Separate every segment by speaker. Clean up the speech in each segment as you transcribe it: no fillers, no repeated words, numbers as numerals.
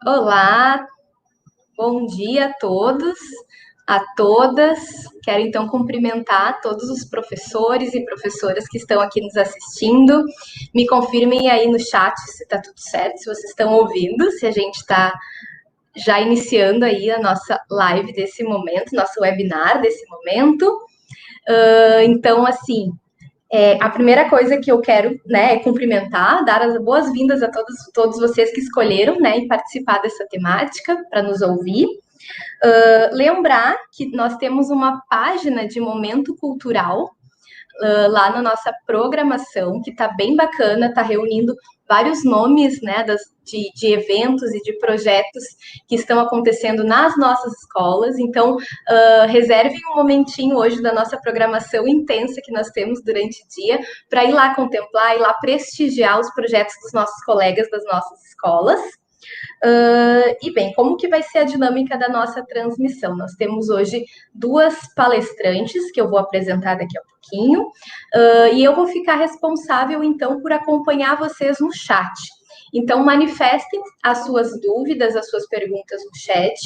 Speaker 1: Olá, bom dia a todos, a todas. Quero então cumprimentar todos os professores e professoras que estão aqui nos assistindo. Me confirmem aí no chat se está tudo certo, se vocês estão ouvindo, se a gente está já iniciando aí a nossa live desse momento, nosso webinar desse momento. Então, assim, a primeira coisa que eu quero, né, é cumprimentar, dar as boas-vindas a todos vocês que escolheram, né, em participar dessa temática para nos ouvir. Lembrar que nós temos uma página de momento cultural lá na nossa programação, que está bem bacana, está reunindo vários nomes, né, de eventos e de projetos que estão acontecendo nas nossas escolas. Então, reservem um momentinho hoje da nossa programação intensa que nós temos durante o dia para ir lá contemplar, ir lá prestigiar os projetos dos nossos colegas das nossas escolas. E bem, como que vai ser a dinâmica da nossa transmissão? Nós temos hoje duas palestrantes que eu vou apresentar daqui a pouquinho, e eu vou ficar responsável, então, por acompanhar vocês no chat. Então, manifestem as suas dúvidas, as suas perguntas no chat.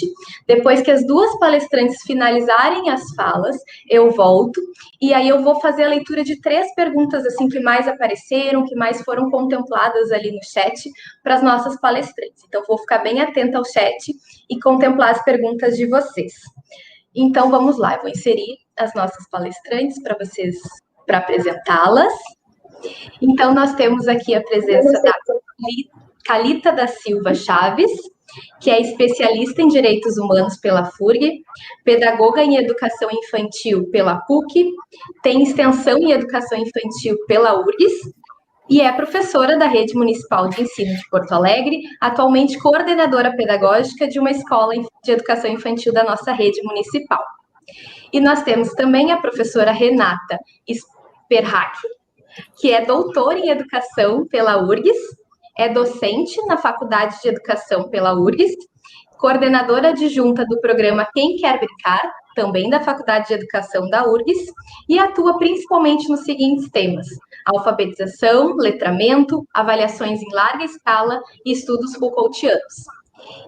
Speaker 1: Depois que as duas palestrantes finalizarem as falas, eu volto e aí eu vou fazer a leitura de 3 perguntas assim que mais apareceram, que mais foram contempladas ali no chat para as nossas palestrantes. Então, vou ficar bem atenta ao chat e contemplar as perguntas de vocês. Então, vamos lá, eu vou inserir as nossas palestrantes para vocês, para apresentá-las. Então, nós temos aqui a presença da Calita da Silva Chaves, que é especialista em Direitos Humanos pela FURG, pedagoga em Educação Infantil pela PUC, tem extensão em Educação Infantil pela URGS e é professora da Rede Municipal de Ensino de Porto Alegre, atualmente coordenadora pedagógica de uma escola de educação infantil da nossa rede municipal. E nós temos também a professora Renata Sperhack, que é doutora em Educação pela URGS, é docente na Faculdade de Educação pela URGS, coordenadora adjunta do programa Quem Quer Brincar, também da Faculdade de Educação da URGS, e atua principalmente nos seguintes temas: alfabetização, letramento, avaliações em larga escala e estudos Foucaultianos.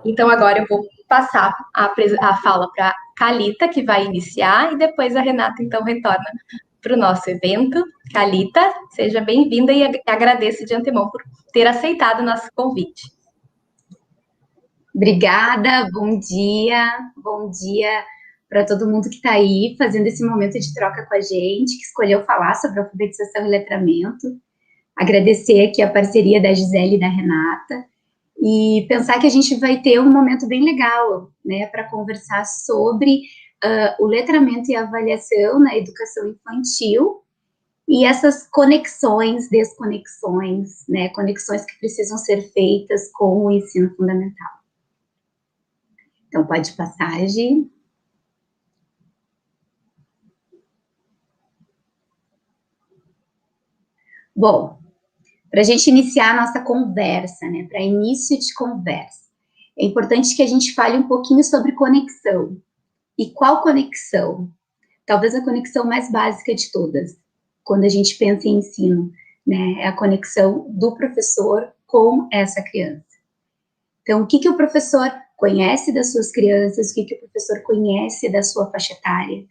Speaker 1: Então, agora eu vou passar a fala para a Calita, que vai iniciar, e depois a Renata, então, retorna para o nosso evento. Calita, seja bem-vinda e agradeço de antemão por ter aceitado o nosso convite.
Speaker 2: Obrigada, bom dia para todo mundo que está aí fazendo esse momento de troca com a gente, que escolheu falar sobre alfabetização e letramento. Agradecer aqui a parceria da Gisele e da Renata, e pensar que a gente vai ter um momento bem legal, né, para conversar sobre o letramento e a avaliação na educação infantil, e essas conexões, desconexões, né, conexões que precisam ser feitas com o ensino fundamental. Então, pode passar, Gi. Bom, para a gente iniciar a nossa conversa, né, para início de conversa, é importante que a gente fale um pouquinho sobre conexão. E qual conexão? Talvez a conexão mais básica de todas, quando a gente pensa em ensino, né, é a conexão do professor com essa criança. Então, o que o professor conhece das suas crianças, o que o professor conhece da sua faixa etária,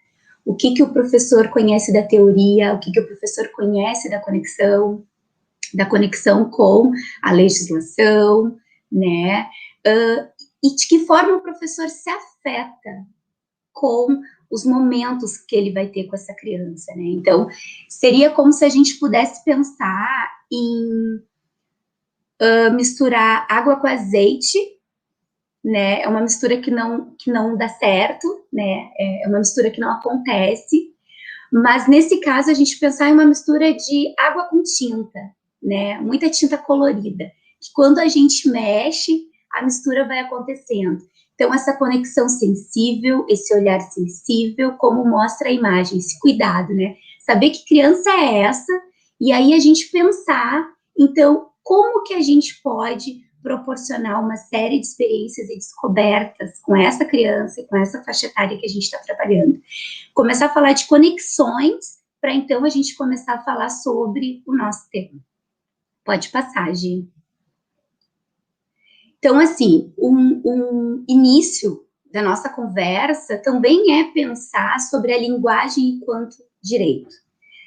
Speaker 2: o que o professor conhece da teoria, o que o professor conhece da conexão com a legislação, né, e de que forma o professor se afeta com os momentos que ele vai ter com essa criança, né? Então, seria como se a gente pudesse pensar em misturar água com azeite, né? É uma mistura que não dá certo, né? É uma mistura que não acontece, mas nesse caso a gente pensar em uma mistura de água com tinta, né? Muita tinta colorida, que quando a gente mexe, a mistura vai acontecendo. Então, essa conexão sensível, esse olhar sensível, como mostra a imagem, esse cuidado, né? Saber que criança é essa, e aí a gente pensar, então, como que a gente pode proporcionar uma série de experiências e descobertas com essa criança e com essa faixa etária que a gente está trabalhando. Começar a falar de conexões, para então a gente começar a falar sobre o nosso tema. Pode passar, Gi. Então, assim, um início da nossa conversa também é pensar sobre a linguagem enquanto direito,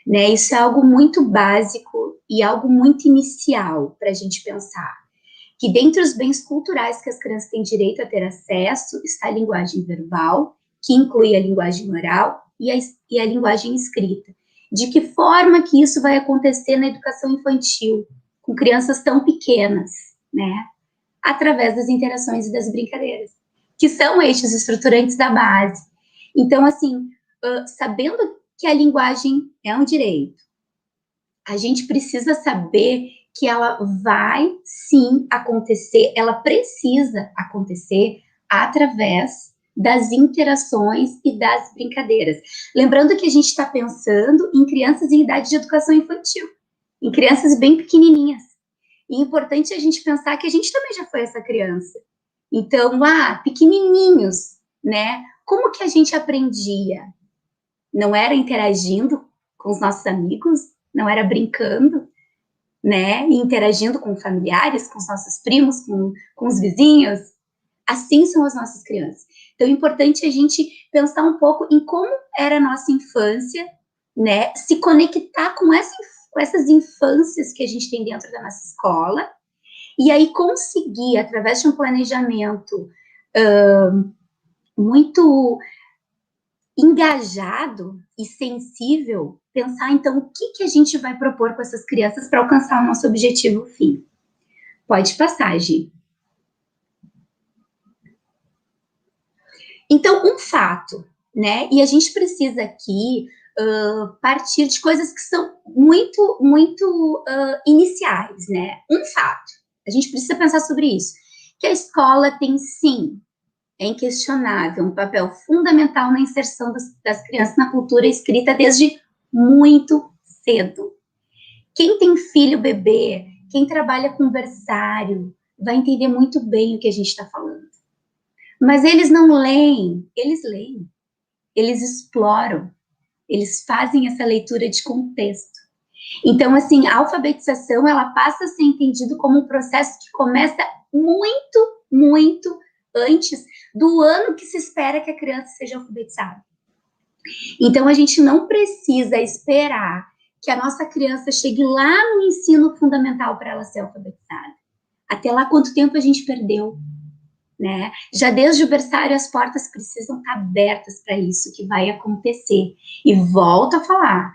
Speaker 2: né? Isso é algo muito básico e algo muito inicial para a gente pensar. Que dentre os bens culturais que as crianças têm direito a ter acesso está a linguagem verbal, que inclui a linguagem oral e a linguagem escrita. De que forma que isso vai acontecer na educação infantil, com crianças tão pequenas, né? Através das interações e das brincadeiras, que são eixos estruturantes da base. Então, assim, sabendo que a linguagem é um direito, a gente precisa saber que ela vai, sim, acontecer, ela precisa acontecer através das interações e das brincadeiras. Lembrando que a gente está pensando em crianças em idade de educação infantil, em crianças bem pequenininhas. E é importante a gente pensar que a gente também já foi essa criança. Então, pequenininhos, né? Como que a gente aprendia? Não era interagindo com os nossos amigos, não era brincando, né? E interagindo com familiares, com os nossos primos, com os vizinhos. Assim são as nossas crianças. Então, é importante a gente pensar um pouco em como era a nossa infância, né? Se conectar com essas infâncias que a gente tem dentro da nossa escola, e aí conseguir, através de um planejamento muito engajado e sensível, pensar então o que a gente vai propor com essas crianças para alcançar o nosso objetivo fim. Pode passar, Gi. Então, um fato, né? E a gente precisa aqui partir de coisas que são muito iniciais, né? Um fato. A gente precisa pensar sobre isso. Que a escola tem, sim, é inquestionável, um papel fundamental na inserção das crianças na cultura escrita desde muito cedo. Quem tem filho bebê, quem trabalha com berçário, vai entender muito bem o que a gente está falando. Mas eles não leem, eles exploram, eles fazem essa leitura de contexto. Então, assim, a alfabetização, ela passa a ser entendido como um processo que começa muito antes do ano que se espera que a criança seja alfabetizada. Então, a gente não precisa esperar que a nossa criança chegue lá no ensino fundamental para ela ser alfabetizada. Até lá, quanto tempo a gente perdeu, né? Já desde o berçário, as portas precisam estar abertas para isso que vai acontecer. E volto a falar,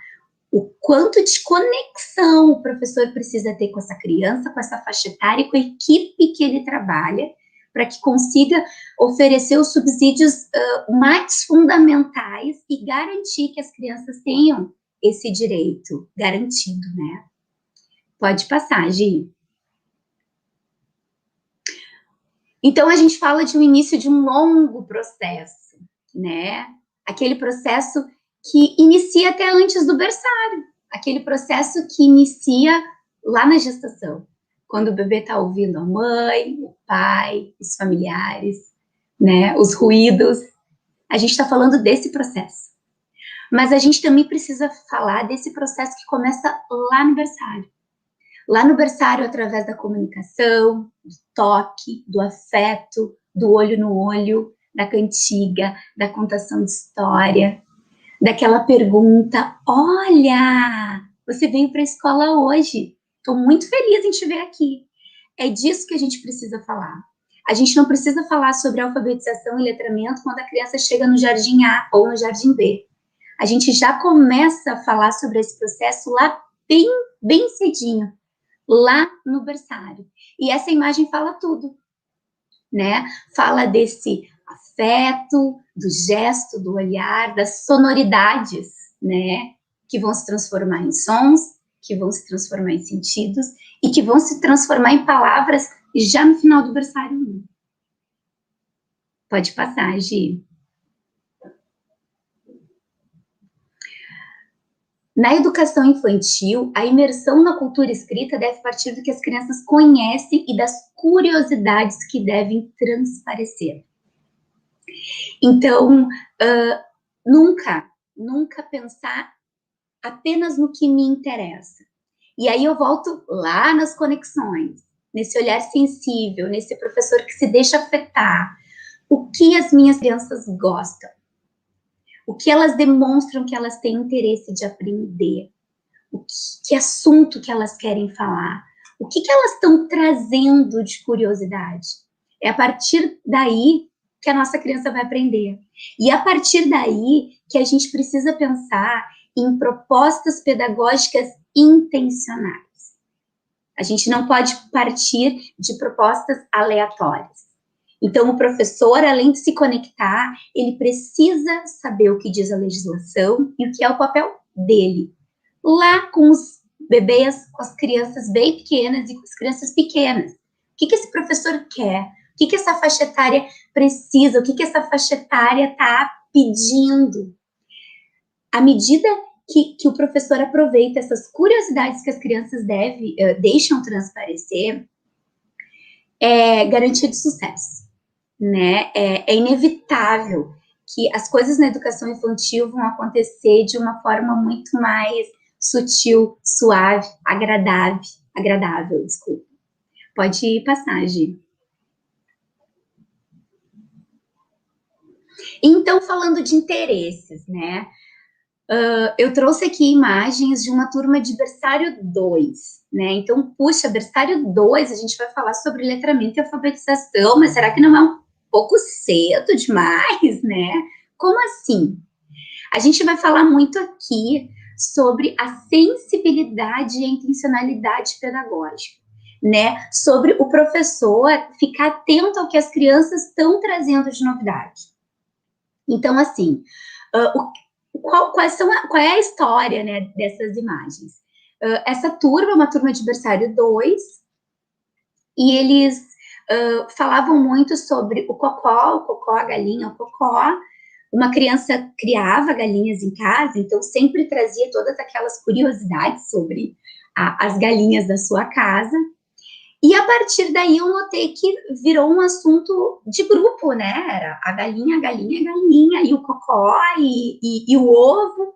Speaker 2: o quanto de conexão o professor precisa ter com essa criança, com essa faixa etária e com a equipe que ele trabalha, para que consiga oferecer os subsídios mais fundamentais e garantir que as crianças tenham esse direito garantido, né? Pode passar, Gi. Então, a gente fala de um início de um longo processo, né? Aquele processo que inicia até antes do berçário, aquele processo que inicia lá na gestação, quando o bebê está ouvindo a mãe, o pai, os familiares, né? Os ruídos. A gente está falando desse processo. Mas a gente também precisa falar desse processo que começa lá no berçário. Lá no berçário, através da comunicação, do toque, do afeto, do olho no olho, da cantiga, da contação de história, daquela pergunta: olha, você veio para a escola hoje, estou muito feliz em te ver aqui. É disso que a gente precisa falar. A gente não precisa falar sobre alfabetização e letramento quando a criança chega no jardim A ou no jardim B. A gente já começa a falar sobre esse processo lá bem cedinho, lá no berçário. E essa imagem fala tudo, né? Fala desse afeto, do gesto, do olhar, das sonoridades, né? Que vão se transformar em sons, que vão se transformar em sentidos e que vão se transformar em palavras já no final do berçário 1. Pode passar, Gi. Na educação infantil, a imersão na cultura escrita deve partir do que as crianças conhecem e das curiosidades que devem transparecer. Então, nunca pensar apenas no que me interessa. E aí eu volto lá nas conexões, nesse olhar sensível, nesse professor que se deixa afetar, o que as minhas crianças gostam, o que elas demonstram que elas têm interesse de aprender, que assunto que elas querem falar, o que elas estão trazendo de curiosidade. É a partir daí que a nossa criança vai aprender. E a partir daí que a gente precisa pensar em propostas pedagógicas intencionais. A gente não pode partir de propostas aleatórias. Então, o professor, além de se conectar, ele precisa saber o que diz a legislação e o que é o papel dele. Lá com os bebês, com as crianças bem pequenas e com as crianças pequenas. O que esse professor quer? O que essa faixa etária precisa? O que essa faixa etária está pedindo? À medida que o professor aproveita essas curiosidades que as crianças deixam transparecer, é garantia de sucesso, né? É inevitável que as coisas na educação infantil vão acontecer de uma forma muito mais sutil, suave, agradável, desculpa. Pode passar, Gi. Então, falando de interesses, né? Eu trouxe aqui imagens de uma turma de berçário 2, né? Então, puxa, berçário 2, a gente vai falar sobre letramento e alfabetização, mas será que não é um pouco cedo demais, né? Como assim? A gente vai falar muito aqui sobre a sensibilidade e a intencionalidade pedagógica, né? Sobre o professor ficar atento ao que as crianças estão trazendo de novidade. Então, assim, qual é a história, né, dessas imagens? Essa turma é uma turma de berçário 2, e eles falavam muito sobre o cocó, a galinha, o cocó. Uma criança criava galinhas em casa, então sempre trazia todas aquelas curiosidades sobre as galinhas da sua casa. E a partir daí eu notei que virou um assunto de grupo, né? Era a galinha, e o cocó, e o ovo.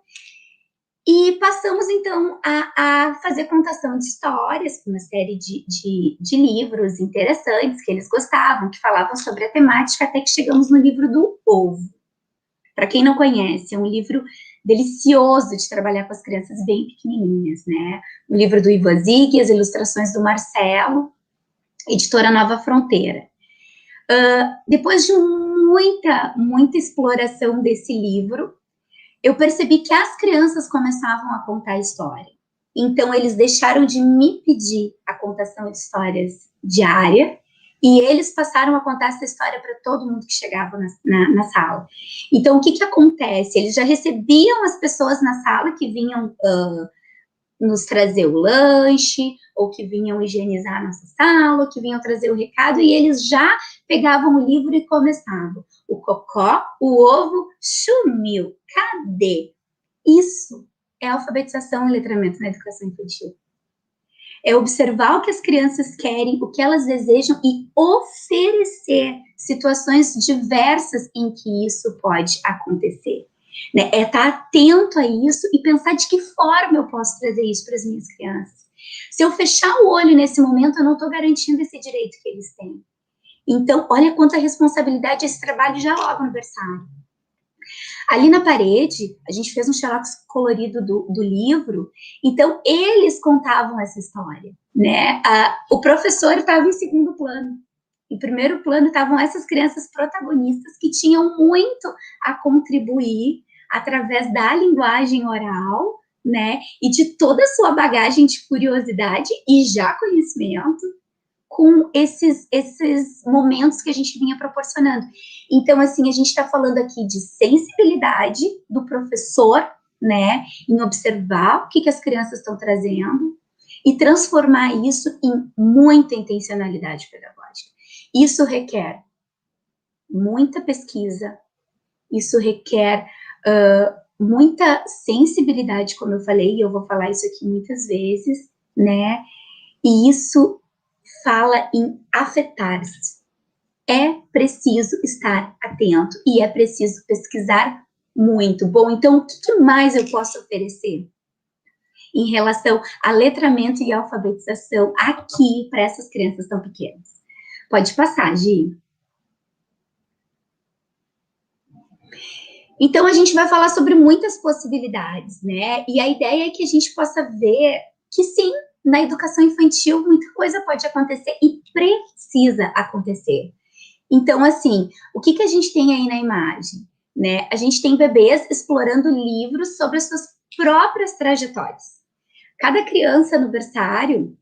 Speaker 2: E passamos, então, a fazer contação de histórias, uma série de livros interessantes que eles gostavam, que falavam sobre a temática, até que chegamos no livro do ovo. Para quem não conhece, é um livro delicioso de trabalhar com as crianças bem pequenininhas, né? O livro do Ivan Zig, as ilustrações do Marcelo, editora Nova Fronteira. Depois de muita exploração desse livro, eu percebi que as crianças começavam a contar a história. Então, eles deixaram de me pedir a contação de histórias diária, e eles passaram a contar essa história para todo mundo que chegava na sala. Então, o que acontece? Eles já recebiam as pessoas na sala que vinham nos trazer o lanche, ou que vinham higienizar a nossa sala, ou que vinham trazer o recado, e eles já pegavam o livro e começavam. O cocó, o ovo, sumiu. Cadê? Isso é alfabetização e letramento na educação infantil. É observar o que as crianças querem, o que elas desejam e oferecer situações diversas em que isso pode acontecer. Né? É estar atento a isso e pensar de que forma eu posso trazer isso para as minhas crianças. Se eu fechar o olho nesse momento, eu não estou garantindo esse direito que eles têm. Então, olha quanta responsabilidade esse trabalho já logo no berçário. Ali na parede, a gente fez um xerox colorido do livro, então eles contavam essa história, né? O professor estava em segundo plano. Em primeiro plano estavam essas crianças protagonistas que tinham muito a contribuir através da linguagem oral, né? E de toda a sua bagagem de curiosidade e já conhecimento, com esses momentos que a gente vinha proporcionando. Então, assim, a gente está falando aqui de sensibilidade do professor, né, em observar o que as crianças estão trazendo e transformar isso em muita intencionalidade pedagógica. Isso requer muita pesquisa, isso requer muita sensibilidade, como eu falei, e eu vou falar isso aqui muitas vezes, né, e isso fala em afetar-se. É preciso estar atento e é preciso pesquisar muito. Bom, então o que mais eu posso oferecer? em relação a letramento e alfabetização aqui para essas crianças tão pequenas? Pode passar, Gi. Então, a gente vai falar sobre muitas possibilidades, né? E a ideia é que a gente possa ver que, sim, na educação infantil, muita coisa pode acontecer e precisa acontecer. Então, assim, o que a gente tem aí na imagem? Né? A gente tem bebês explorando livros sobre as suas próprias trajetórias. Cada criança no berçário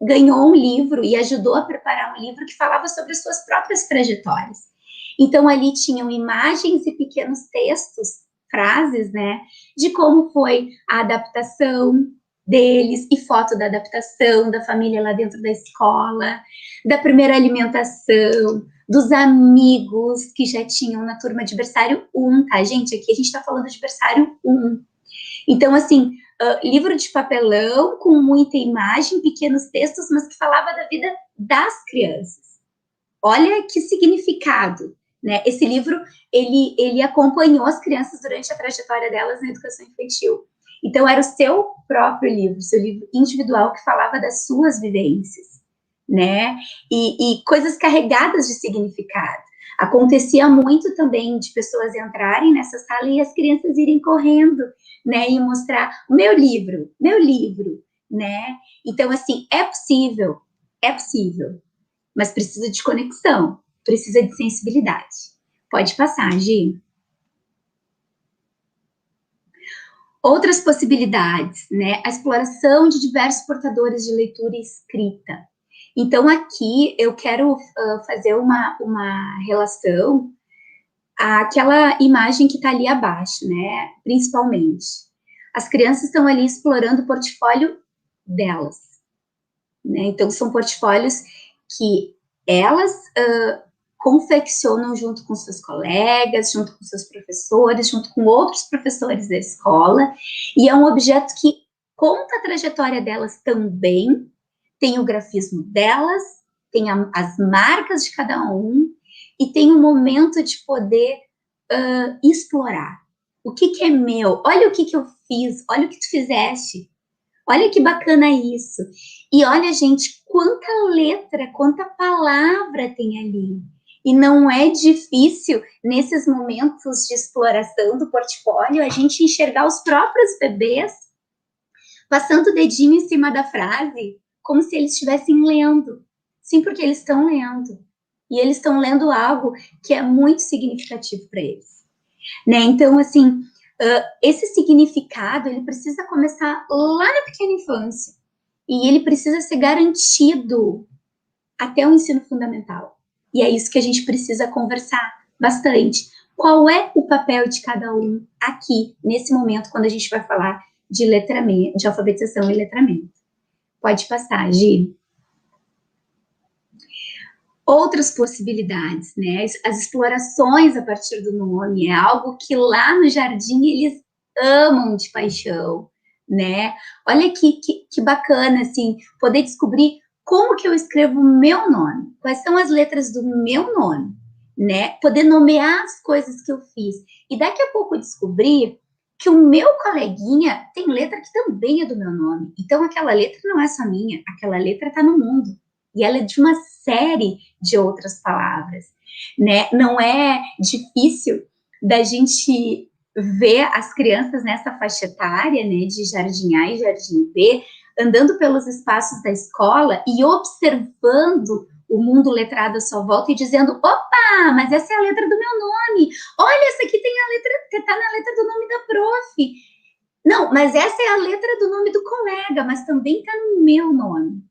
Speaker 2: ganhou um livro e ajudou a preparar um livro que falava sobre as suas próprias trajetórias. Então, ali tinham imagens e pequenos textos, frases, né, de como foi a adaptação deles, e foto da adaptação, da família lá dentro da escola, da primeira alimentação, dos amigos que já tinham na turma de berçário 1, tá, gente? Aqui a gente tá falando de berçário 1. Então, assim, livro de papelão, com muita imagem, pequenos textos, mas que falava da vida das crianças. Olha que significado, né? Esse livro, ele acompanhou as crianças durante a trajetória delas na educação infantil. Então, era o seu próprio livro, seu livro individual que falava das suas vivências, né? E coisas carregadas de significado. Acontecia muito também de pessoas entrarem nessa sala e as crianças irem correndo, né? E mostrar o meu livro, né? Então, assim, é possível, mas precisa de conexão, precisa de sensibilidade. Pode passar, Gi. Outras possibilidades, né? A exploração de diversos portadores de leitura e escrita. Então, aqui eu quero fazer uma relação àquela imagem que está ali abaixo, né? Principalmente. As crianças estão ali explorando o portfólio delas, né? Então, são portfólios que elas confeccionam junto com seus colegas, junto com seus professores, junto com outros professores da escola, e é um objeto que conta a trajetória delas também, tem o grafismo delas, tem as marcas de cada um, e tem um momento de poder explorar. O que é meu? Olha o que eu fiz, olha o que tu fizeste, olha que bacana isso. E olha, gente, quanta letra, quanta palavra tem ali. E não é difícil, nesses momentos de exploração do portfólio, a gente enxergar os próprios bebês passando o dedinho em cima da frase, como se eles estivessem lendo. Sim, porque eles estão lendo. E eles estão lendo algo que é muito significativo para eles. Né? Então, assim, esse significado, ele precisa começar lá na pequena infância. E ele precisa ser garantido até o ensino fundamental. E é isso que a gente precisa conversar bastante. Qual é o papel de cada um aqui, nesse momento, quando a gente vai falar de letramento, de alfabetização e letramento? Pode passar, Gi. Outras possibilidades, né? As explorações a partir do nome é algo que lá no jardim eles amam de paixão, né? Olha que bacana, assim, poder descobrir como que eu escrevo o meu nome, quais são as letras do meu nome, né? Poder nomear as coisas que eu fiz. E daqui a pouco descobrir que o meu coleguinha tem letra que também é do meu nome. Então, aquela letra não é só minha, aquela letra está no mundo. E ela é de uma série de outras palavras, né? Não é difícil da gente ver as crianças nessa faixa etária, né, de jardim A e jardim B, andando pelos espaços da escola e observando o mundo letrado à sua volta e dizendo, opa, mas essa é a letra do meu nome, olha, essa aqui tem a letra, que está na letra do nome da prof. Não, mas essa é a letra do nome do colega, mas também está no meu nome.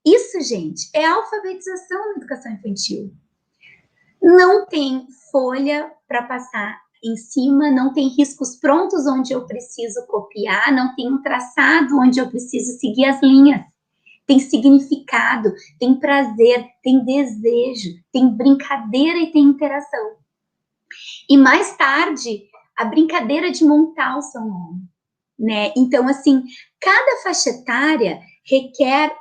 Speaker 2: Isso, gente, é alfabetização na educação infantil. Não tem folha para passar em cima, não tem riscos prontos onde eu preciso copiar, não tem um traçado onde eu preciso seguir as linhas. Tem significado, tem prazer, tem desejo, tem brincadeira e tem interação. E mais tarde, a brincadeira de montar o seu nome, né? Então, assim, cada faixa etária requer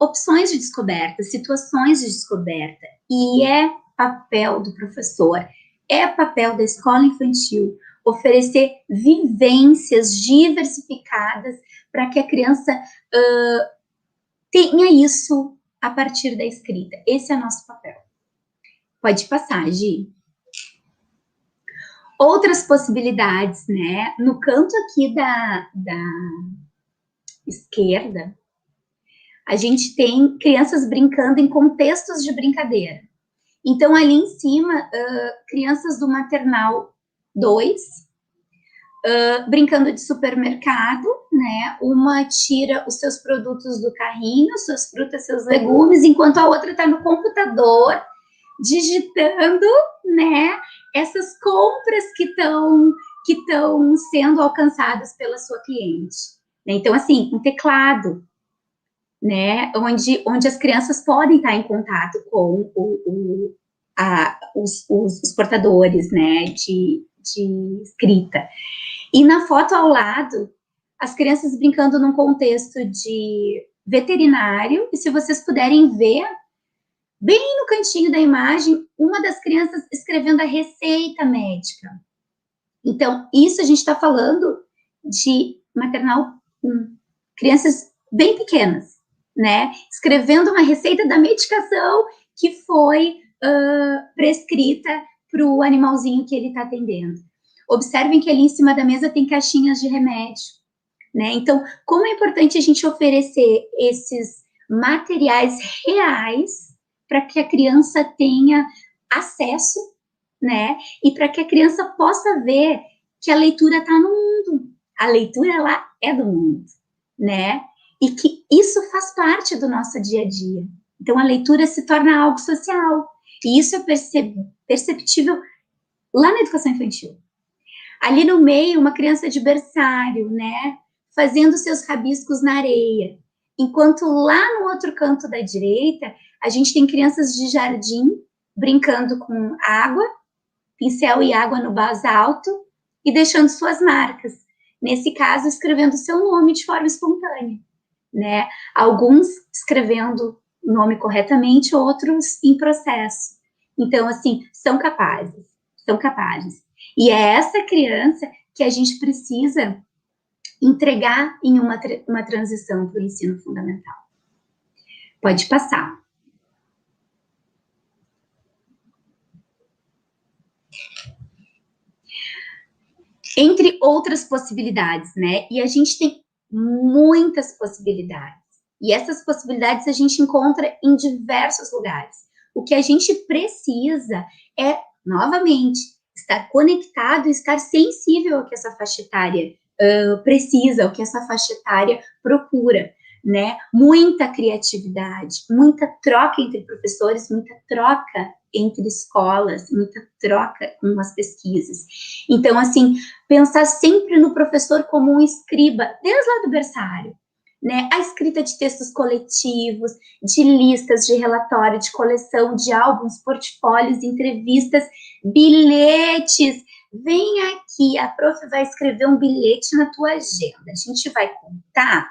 Speaker 2: opções de descoberta, situações de descoberta, e é papel do professor, é papel da escola infantil oferecer vivências diversificadas para que a criança tenha isso a partir da escrita. Esse é o nosso papel. Pode passar, Gi. Outras possibilidades, né? No canto aqui da esquerda, a gente tem crianças brincando em contextos de brincadeira. Então, ali em cima, crianças do maternal 2, brincando de supermercado, né? Uma tira os seus produtos do carrinho, suas frutas, seus legumes, enquanto a outra está no computador, digitando, né? Essas compras que estão sendo alcançadas pela sua cliente. Então, assim, um teclado, né? Onde as crianças podem estar em contato com os portadores, né? De escrita. E na foto ao lado, as crianças brincando num contexto de veterinário, e se vocês puderem ver, bem no cantinho da imagem, uma das crianças escrevendo a receita médica. Então, isso a gente está falando de maternal 1, crianças bem pequenas, né? Escrevendo uma receita da medicação que foi prescrita para o animalzinho que ele está atendendo. Observem que ali em cima da mesa tem caixinhas de remédio, né? Então, como é importante a gente oferecer esses materiais reais para que a criança tenha acesso, né? E para que a criança possa ver que a leitura está no mundo. A leitura, ela é do mundo, né? E que isso faz parte do nosso dia a dia. Então, a leitura se torna algo social. E isso é perceptível lá na educação infantil. Ali no meio, uma criança de berçário, né? Fazendo seus rabiscos na areia. Enquanto lá no outro canto da direita, a gente tem crianças de jardim brincando com água, pincel e água no basalto e deixando suas marcas. Nesse caso, escrevendo seu nome de forma espontânea, né? Alguns escrevendo o nome corretamente, outros em processo. Então, assim, são capazes. E é essa criança que a gente precisa entregar em uma transição para o ensino fundamental. Pode passar. Entre outras possibilidades, né? E a gente tem muitas possibilidades. E essas possibilidades a gente encontra em diversos lugares. O que a gente precisa é, novamente, estar conectado e estar sensível ao que essa faixa etária precisa, ao que essa faixa etária procura, né? Muita criatividade, muita troca entre professores, muita troca entre escolas, muita troca com as pesquisas. Então, assim, pensar sempre no professor como um escriba, desde lá do berçário, né? A escrita de textos coletivos, de listas, de relatório, de coleção, de álbuns, portfólios, entrevistas, bilhetes. Vem aqui, a prof vai escrever um bilhete na tua agenda. A gente vai contar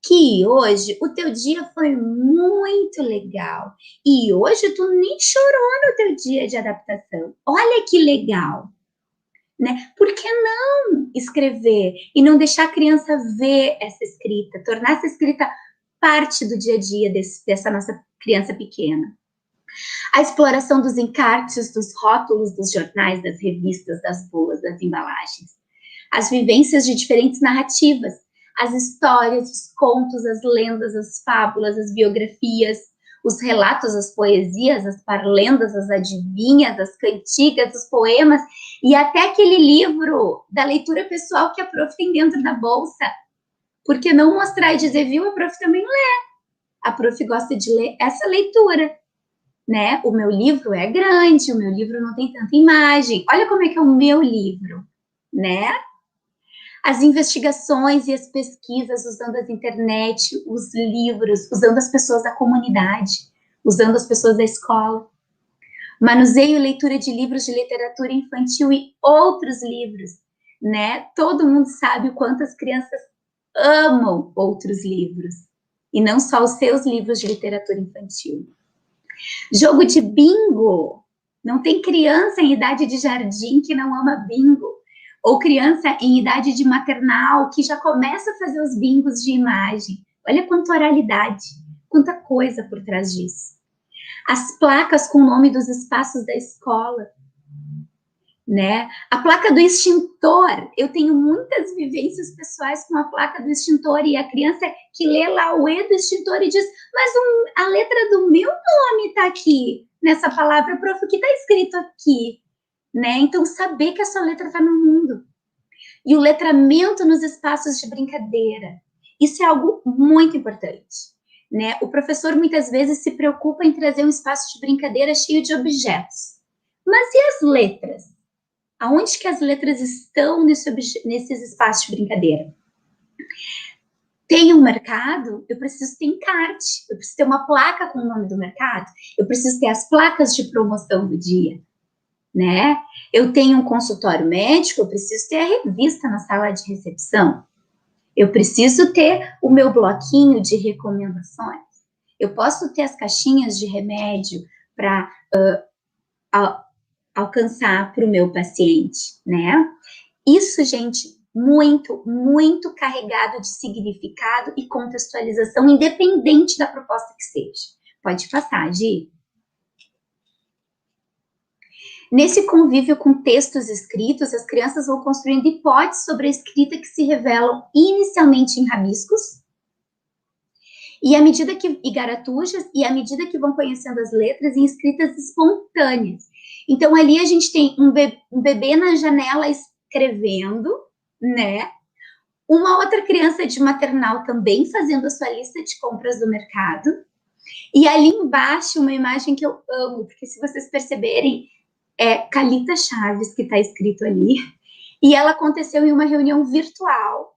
Speaker 2: que hoje o teu dia foi muito legal e hoje tu nem chorou no teu dia de adaptação. Olha que legal, né? Por que não escrever e não deixar a criança ver essa escrita, tornar essa escrita parte do dia a dia dessa nossa criança pequena? A exploração dos encartes, dos rótulos, dos jornais, das revistas, das boas, das embalagens. As vivências de diferentes narrativas, as histórias, os contos, as lendas, as fábulas, as biografias, os relatos, as poesias, as parlendas, as adivinhas, as cantigas, os poemas e até aquele livro da leitura pessoal que a prof tem dentro da bolsa. Por que não mostrar e dizer, viu, a prof também lê. A prof gosta de ler essa leitura, né? O meu livro é grande, o meu livro não tem tanta imagem. Olha como é que é o meu livro, né? As investigações e as pesquisas usando a internet, os livros, usando as pessoas da comunidade, usando as pessoas da escola. Manuseio e leitura de livros de literatura infantil e outros livros, né? Todo mundo sabe o quanto as crianças amam outros livros, e não só os seus livros de literatura infantil. Jogo de bingo. Não tem criança em idade de jardim que não ama bingo. Ou criança em idade de maternal, que já começa a fazer os bingos de imagem. Olha quanta oralidade, quanta coisa por trás disso. As placas com o nome dos espaços da escola, né? A placa do extintor, eu tenho muitas vivências pessoais com a placa do extintor, e a criança que lê lá o E do extintor e diz, mas a letra do meu nome está aqui, nessa palavra, prof, o que está escrito aqui? Né? Então, saber que a sua letra está no mundo. E o letramento nos espaços de brincadeira, isso é algo muito importante. Né? O professor muitas vezes se preocupa em trazer um espaço de brincadeira cheio de objetos. Mas e as letras? Aonde que as letras estão nesses espaços de brincadeira? Tem um mercado, eu preciso ter encarte, eu preciso ter uma placa com o nome do mercado, eu preciso ter as placas de promoção do dia, né? Eu tenho um consultório médico, eu preciso ter a revista na sala de recepção, eu preciso ter o meu bloquinho de recomendações, eu posso ter as caixinhas de remédio para alcançar para o meu paciente, né? Isso, gente, muito, muito carregado de significado e contextualização, independente da proposta que seja. Pode passar, Gi. Nesse convívio com textos escritos, as crianças vão construindo hipóteses sobre a escrita que se revelam inicialmente em rabiscos, e garatujas, e à medida que vão conhecendo as letras, em escritas espontâneas. Então, ali a gente tem um bebê na janela escrevendo, né? Uma outra criança de maternal também fazendo a sua lista de compras do mercado. E ali embaixo, uma imagem que eu amo, porque se vocês perceberem, é Calita Chaves que está escrito ali. E ela aconteceu em uma reunião virtual,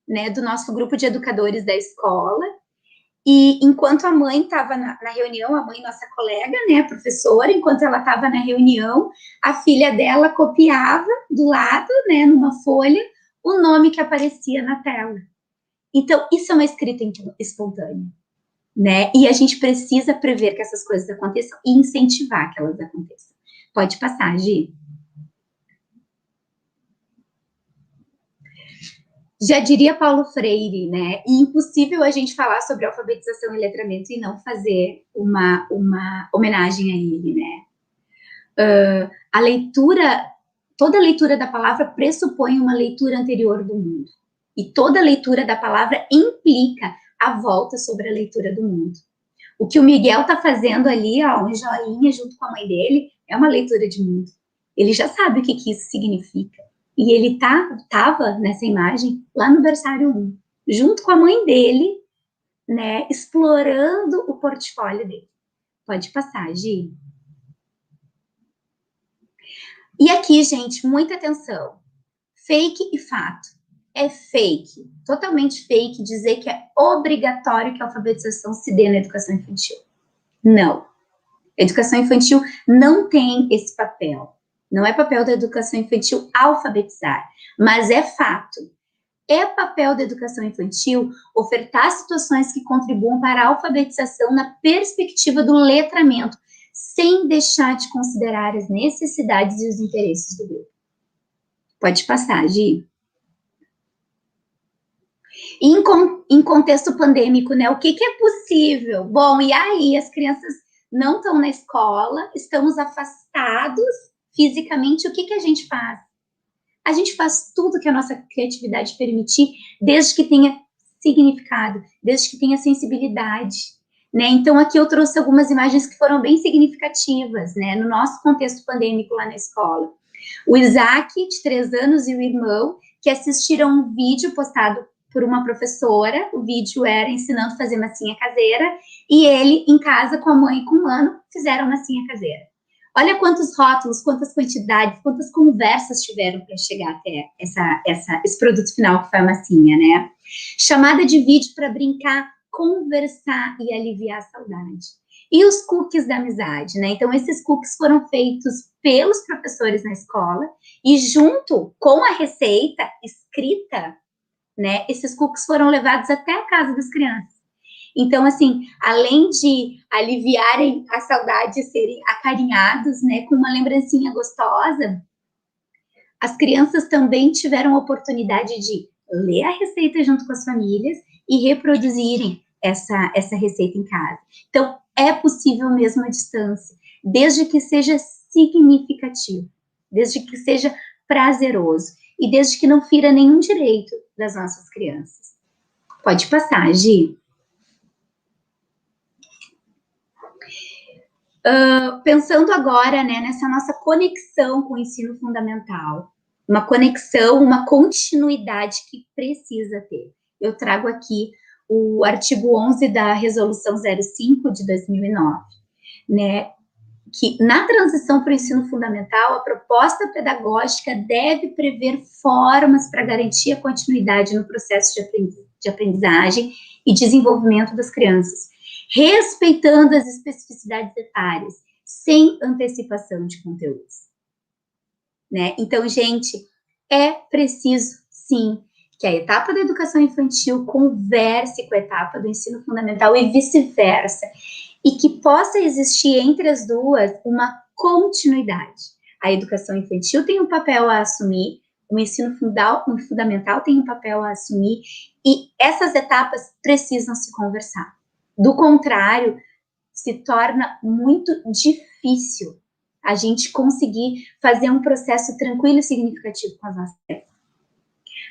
Speaker 2: né, do nosso grupo de educadores da escola. E enquanto a mãe estava na reunião, a mãe, nossa colega, né, a professora, enquanto ela estava na reunião, a filha dela copiava do lado, né, numa folha, o nome que aparecia na tela. Então, isso é uma escrita espontânea, né? E a gente precisa prever que essas coisas aconteçam e incentivar que elas aconteçam. Pode passar, Gi. Já diria Paulo Freire, né? E impossível a gente falar sobre alfabetização e letramento e não fazer uma homenagem a ele, né? A leitura, toda leitura da palavra pressupõe uma leitura anterior do mundo. E toda leitura da palavra implica a volta sobre a leitura do mundo. O que o Miguel está fazendo ali, ó, um joinha junto com a mãe dele, é uma leitura de mundo. Ele já sabe o que isso significa. E ele estava nessa imagem lá no berçário 1, junto com a mãe dele, né, explorando o portfólio dele. Pode passar, Gi. E aqui, gente, muita atenção. Fake e fato. É fake, totalmente fake, dizer que é obrigatório que a alfabetização se dê na educação infantil. Não. A educação infantil não tem esse papel. Não é papel da educação infantil alfabetizar, mas é fato. É papel da educação infantil ofertar situações que contribuam para a alfabetização na perspectiva do letramento, sem deixar de considerar as necessidades e os interesses do grupo. Pode passar, Gi. Em contexto pandêmico, né? O que é possível? Bom, e aí as crianças não estão na escola, estamos afastados fisicamente, o que a gente faz? A gente faz tudo que a nossa criatividade permitir, desde que tenha significado, desde que tenha sensibilidade, né? Então, aqui eu trouxe algumas imagens que foram bem significativas, né? No nosso contexto pandêmico lá na escola. O Isaac, de 3 anos, e o irmão, que assistiram um vídeo postado por uma professora, o vídeo era ensinando a fazer massinha caseira, e ele, em casa, com a mãe e com o mano, fizeram massinha caseira. Olha quantos rótulos, quantas quantidades, quantas conversas tiveram para chegar até esse produto final que foi a massinha, né? Chamada de vídeo para brincar, conversar e aliviar a saudade. E os cookies da amizade, né? Então, esses cookies foram feitos pelos professores na escola e junto com a receita escrita, né? Esses cookies foram levados até a casa das crianças. Então, assim, além de aliviarem a saudade e serem acarinhados, né, com uma lembrancinha gostosa, as crianças também tiveram a oportunidade de ler a receita junto com as famílias e reproduzirem essa receita em casa. Então, é possível mesmo à distância, desde que seja significativo, desde que seja prazeroso e desde que não fira nenhum direito das nossas crianças. Pode passar, Gi. Pensando agora, né, nessa nossa conexão com o ensino fundamental, uma conexão, uma continuidade que precisa ter. Eu trago aqui o artigo 11 da Resolução 05 de 2009, né, que na transição para o ensino fundamental, a proposta pedagógica deve prever formas para garantir a continuidade no processo de aprendizagem e desenvolvimento das crianças, respeitando as especificidades etárias, sem antecipação de conteúdos. Né? Então, gente, é preciso, sim, que a etapa da educação infantil converse com a etapa do ensino fundamental e vice-versa, e que possa existir entre as duas uma continuidade. A educação infantil tem um papel a assumir, o ensino fundamental tem um papel a assumir, e essas etapas precisam se conversar. Do contrário, se torna muito difícil a gente conseguir fazer um processo tranquilo e significativo com as nossas crianças.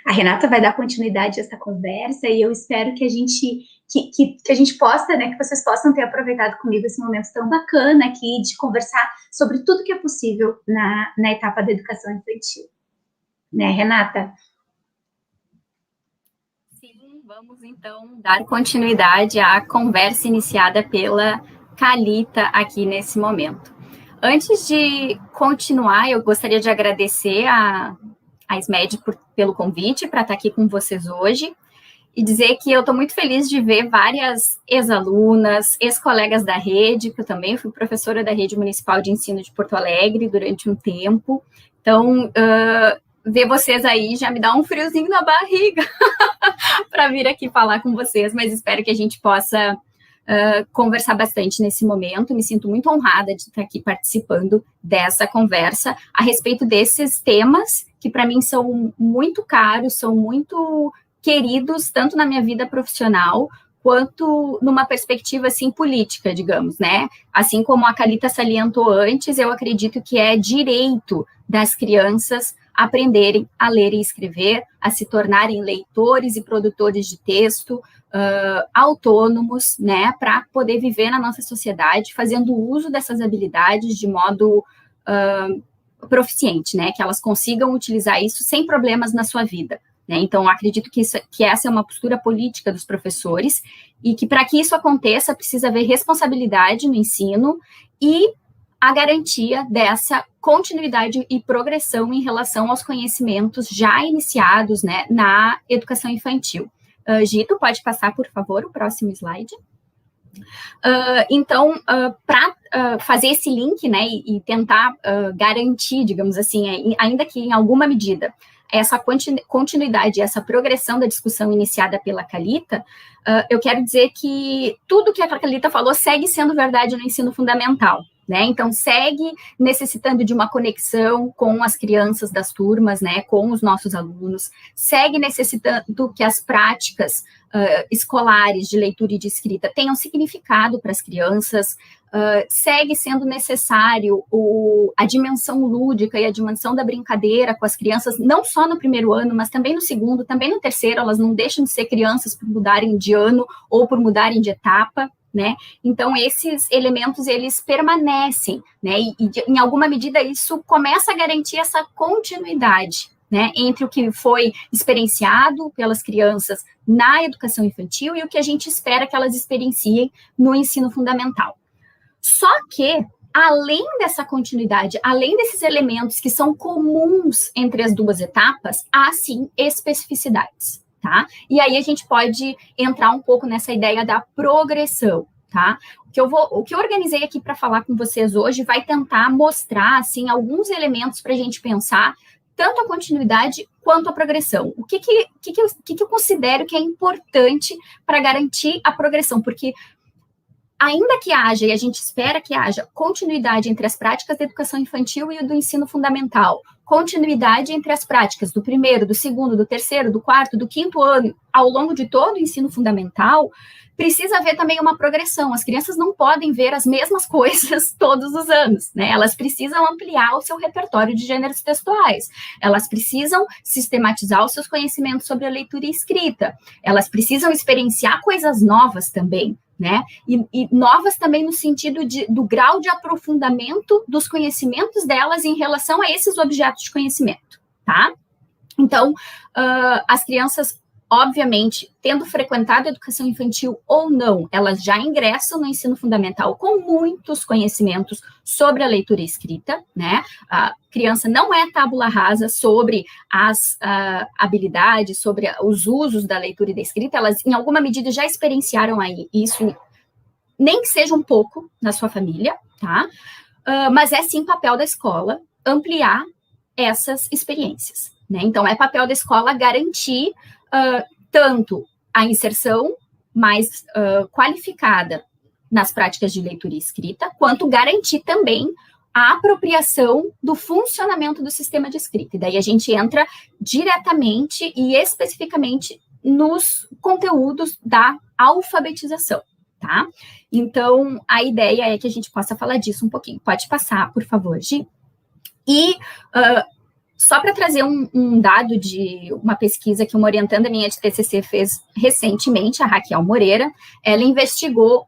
Speaker 2: A Renata vai dar continuidade a essa conversa e eu espero que a gente possa, né, que vocês possam ter aproveitado comigo esse momento tão bacana aqui de conversar sobre tudo que é possível na etapa da educação infantil. Né, Renata?
Speaker 3: Sim, vamos então dar continuidade à conversa iniciada pela Calita aqui nesse momento. Antes de continuar, eu gostaria de agradecer a SMED pelo convite para estar aqui com vocês hoje e dizer que eu estou muito feliz de ver várias ex-alunas, ex-colegas da rede, que eu também fui professora da Rede Municipal de Ensino de Porto Alegre durante um tempo. Então, ver vocês aí já me dá um friozinho na barriga para vir aqui falar com vocês, mas espero que a gente possa conversar bastante nesse momento. Me sinto muito honrada de estar aqui participando dessa conversa a respeito desses temas que para mim são muito caros, são muito queridos, tanto na minha vida profissional quanto numa perspectiva, assim, política, digamos, né? Assim como a Calita salientou antes, eu acredito que é direito das crianças aprenderem a ler e escrever, a se tornarem leitores e produtores de texto, autônomos, né, para poder viver na nossa sociedade, fazendo uso dessas habilidades de modo proficiente, né, que elas consigam utilizar isso sem problemas na sua vida. Né? Então, acredito que essa é uma postura política dos professores e que, para que isso aconteça, precisa haver responsabilidade no ensino e a garantia dessa continuidade e progressão em relação aos conhecimentos já iniciados, né, na educação infantil. Gito, pode passar, por favor, o próximo slide. Então, para fazer esse link, né, e tentar garantir, digamos assim, ainda que em alguma medida, essa continuidade, essa progressão da discussão iniciada pela Calita, eu quero dizer que tudo que a Calita falou segue sendo verdade no ensino fundamental. Né? Então, segue necessitando de uma conexão com as crianças das turmas, né, com os nossos alunos, segue necessitando que as práticas escolares de leitura e de escrita tenham significado para as crianças, segue sendo necessário a dimensão lúdica e a dimensão da brincadeira com as crianças, não só no primeiro ano, mas também no segundo, também no terceiro, elas não deixam de ser crianças por mudarem de ano ou por mudarem de etapa. Né? Então, esses elementos, eles permanecem, né? E em alguma medida, isso começa a garantir essa continuidade, né? Entre o que foi experienciado pelas crianças na educação infantil e o que a gente espera que elas experienciem no ensino fundamental. Só que, além dessa continuidade, além desses elementos que são comuns entre as duas etapas, há, sim, especificidades. Tá? E aí a gente pode entrar um pouco nessa ideia da progressão, tá? O que eu organizei aqui para falar com vocês hoje vai tentar mostrar, assim, alguns elementos para a gente pensar tanto a continuidade quanto a progressão. O que eu considero que é importante para garantir a progressão? Porque ainda que haja, e a gente espera que haja, continuidade entre as práticas da educação infantil e do ensino fundamental, continuidade entre as práticas do primeiro, do segundo, do terceiro, do quarto, do quinto ano, ao longo de todo o ensino fundamental, precisa haver também uma progressão. As crianças não podem ver as mesmas coisas todos os anos, né? Elas precisam ampliar o seu repertório de gêneros textuais, elas precisam sistematizar os seus conhecimentos sobre a leitura e escrita, elas precisam experienciar coisas novas também, né? E novas também no sentido do grau de aprofundamento dos conhecimentos delas em relação a esses objetos de conhecimento, tá? Então, as crianças, obviamente, tendo frequentado a educação infantil ou não, elas já ingressam no ensino fundamental com muitos conhecimentos sobre a leitura e escrita, né? A criança não é tábula rasa sobre as habilidades, sobre os usos da leitura e da escrita, elas, em alguma medida, já experienciaram aí isso, nem que seja um pouco na sua família, tá? Mas é sim papel da escola ampliar essas experiências, né? Então, é papel da escola garantir tanto a inserção mais qualificada nas práticas de leitura e escrita, quanto garantir também a apropriação do funcionamento do sistema de escrita. E daí a gente entra diretamente e especificamente nos conteúdos da alfabetização, tá? Então, a ideia é que a gente possa falar disso um pouquinho. Pode passar, por favor, Gi. E só para trazer um dado de uma pesquisa que uma orientanda minha de TCC fez recentemente, a Raquel Moreira, ela investigou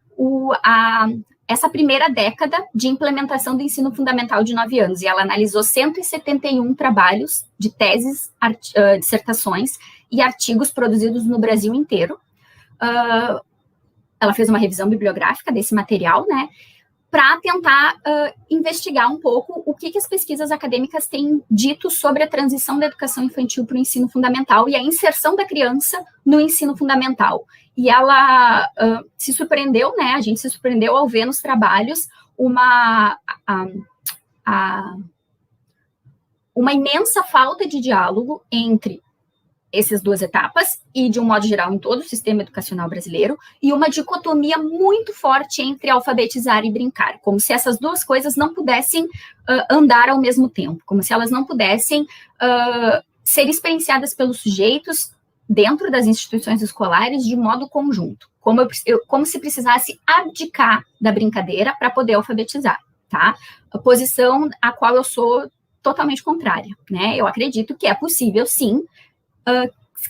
Speaker 3: essa primeira década de implementação do ensino fundamental de 9 anos, e ela analisou 171 trabalhos de teses, dissertações e artigos produzidos no Brasil inteiro. Ela fez uma revisão bibliográfica desse material, né, para tentar investigar um pouco o que as pesquisas acadêmicas têm dito sobre a transição da educação infantil para o ensino fundamental e a inserção da criança no ensino fundamental. E ela se surpreendeu, né? A gente se surpreendeu ao ver nos trabalhos uma imensa falta de diálogo entre essas duas etapas, e de um modo geral em todo o sistema educacional brasileiro, e uma dicotomia muito forte entre alfabetizar e brincar, como se essas duas coisas não pudessem andar ao mesmo tempo, como se elas não pudessem ser experienciadas pelos sujeitos dentro das instituições escolares de modo conjunto, como se precisasse abdicar da brincadeira para poder alfabetizar, tá? A posição a qual eu sou totalmente contrária, né? Eu acredito que é possível, sim,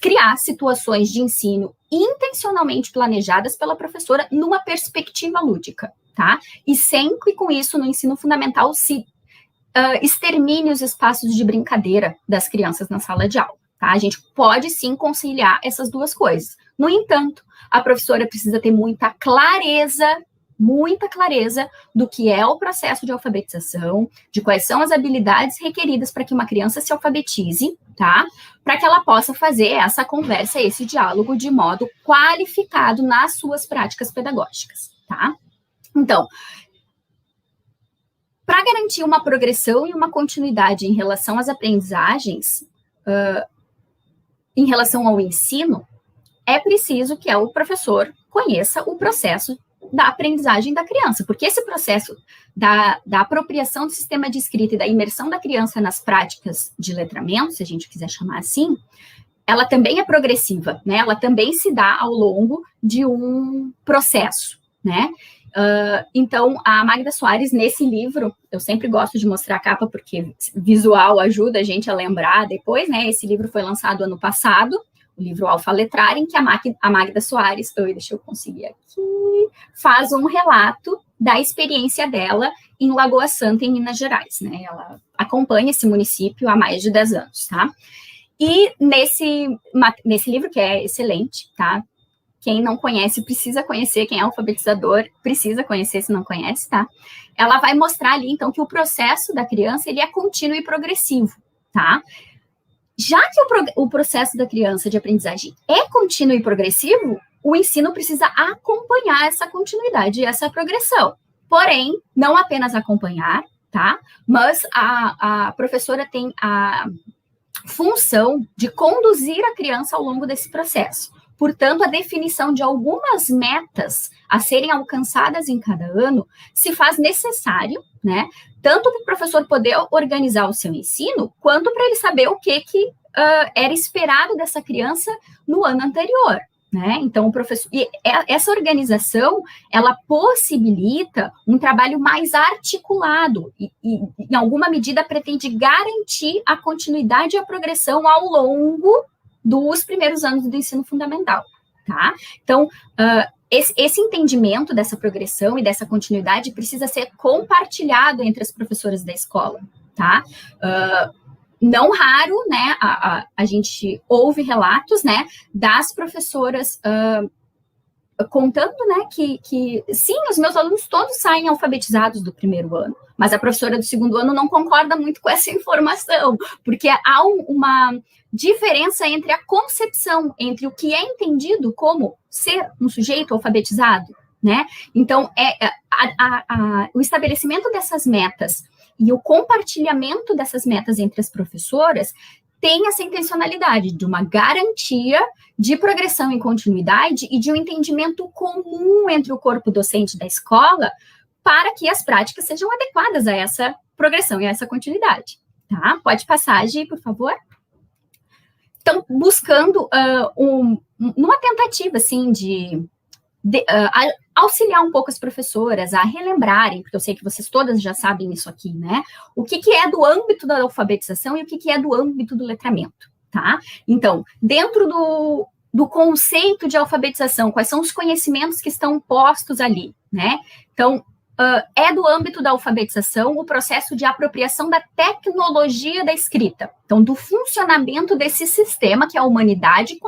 Speaker 3: criar situações de ensino intencionalmente planejadas pela professora numa perspectiva lúdica, tá? E sem que com isso no ensino fundamental se extermine os espaços de brincadeira das crianças na sala de aula, tá? A gente pode sim conciliar essas duas coisas. No entanto, a professora precisa ter muita clareza do que é o processo de alfabetização, de quais são as habilidades requeridas para que uma criança se alfabetize, tá? Para que ela possa fazer essa conversa, esse diálogo de modo qualificado nas suas práticas pedagógicas, tá? Então, para garantir uma progressão e uma continuidade em relação às aprendizagens, em relação ao ensino, é preciso que o professor conheça o processo da aprendizagem da criança, porque esse processo da apropriação do sistema de escrita e da imersão da criança nas práticas de letramento, se a gente quiser chamar assim, ela também é progressiva, né? Ela também se dá ao longo de um processo, né? Então, a Magda Soares, nesse livro, eu sempre gosto de mostrar a capa, porque visual ajuda a gente a lembrar depois, né? Esse livro foi lançado ano passado, o livro Alfa Letrar, em que a Magda Soares, deixa eu conseguir aqui, faz um relato da experiência dela em Lagoa Santa, em Minas Gerais, né? Ela acompanha esse município há mais de 10 anos, tá? E nesse livro, que é excelente, tá? Quem não conhece precisa conhecer, quem é alfabetizador precisa conhecer se não conhece, tá? Ela vai mostrar ali, então, que o processo da criança, ele é contínuo e progressivo, tá? Já que o processo da criança de aprendizagem é contínuo e progressivo, o ensino precisa acompanhar essa continuidade e essa progressão. Porém, não apenas acompanhar, tá? Mas a professora tem a função de conduzir a criança ao longo desse processo. Portanto, a definição de algumas metas a serem alcançadas em cada ano se faz necessário, né, tanto para o professor poder organizar o seu ensino, quanto para ele saber o que era esperado dessa criança no ano anterior. Né? Então, o professor, e essa organização, ela possibilita um trabalho mais articulado e, em alguma medida, pretende garantir a continuidade e a progressão ao longo dos primeiros anos do ensino fundamental, tá? Então, esse entendimento dessa progressão e dessa continuidade precisa ser compartilhado entre as professoras da escola, tá? Não raro, né, a gente ouve relatos, né, das professoras contando, né, que sim, os meus alunos todos saem alfabetizados do primeiro ano, mas a professora do segundo ano não concorda muito com essa informação, porque há uma diferença entre a concepção, entre o que é entendido como ser um sujeito alfabetizado, né? Então, o estabelecimento dessas metas e o compartilhamento dessas metas entre as professoras tem essa intencionalidade de uma garantia de progressão em continuidade e de um entendimento comum entre o corpo docente da escola para que as práticas sejam adequadas a essa progressão e a essa continuidade. Tá? Pode passar, Gi, por favor? Então, buscando numa tentativa, assim, de auxiliar um pouco as professoras a relembrarem, porque eu sei que vocês todas já sabem isso aqui, né? O que é do âmbito da alfabetização e o que é do âmbito do letramento, tá? Então, dentro do conceito de alfabetização, quais são os conhecimentos que estão postos ali, né? Então, é do âmbito da alfabetização o processo de apropriação da tecnologia da escrita, então, do funcionamento desse sistema que a humanidade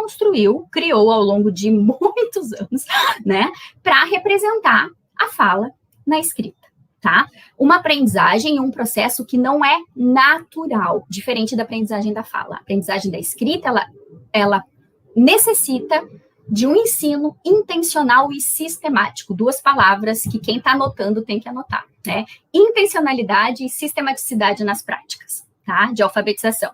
Speaker 3: criou ao longo de muitos anos, né, para representar a fala na escrita, tá? Uma aprendizagem e um processo que não é natural, diferente da aprendizagem da fala. A aprendizagem da escrita, ela necessita de um ensino intencional e sistemático, duas palavras que quem está anotando tem que anotar, né? Intencionalidade e sistematicidade nas práticas, tá? De alfabetização.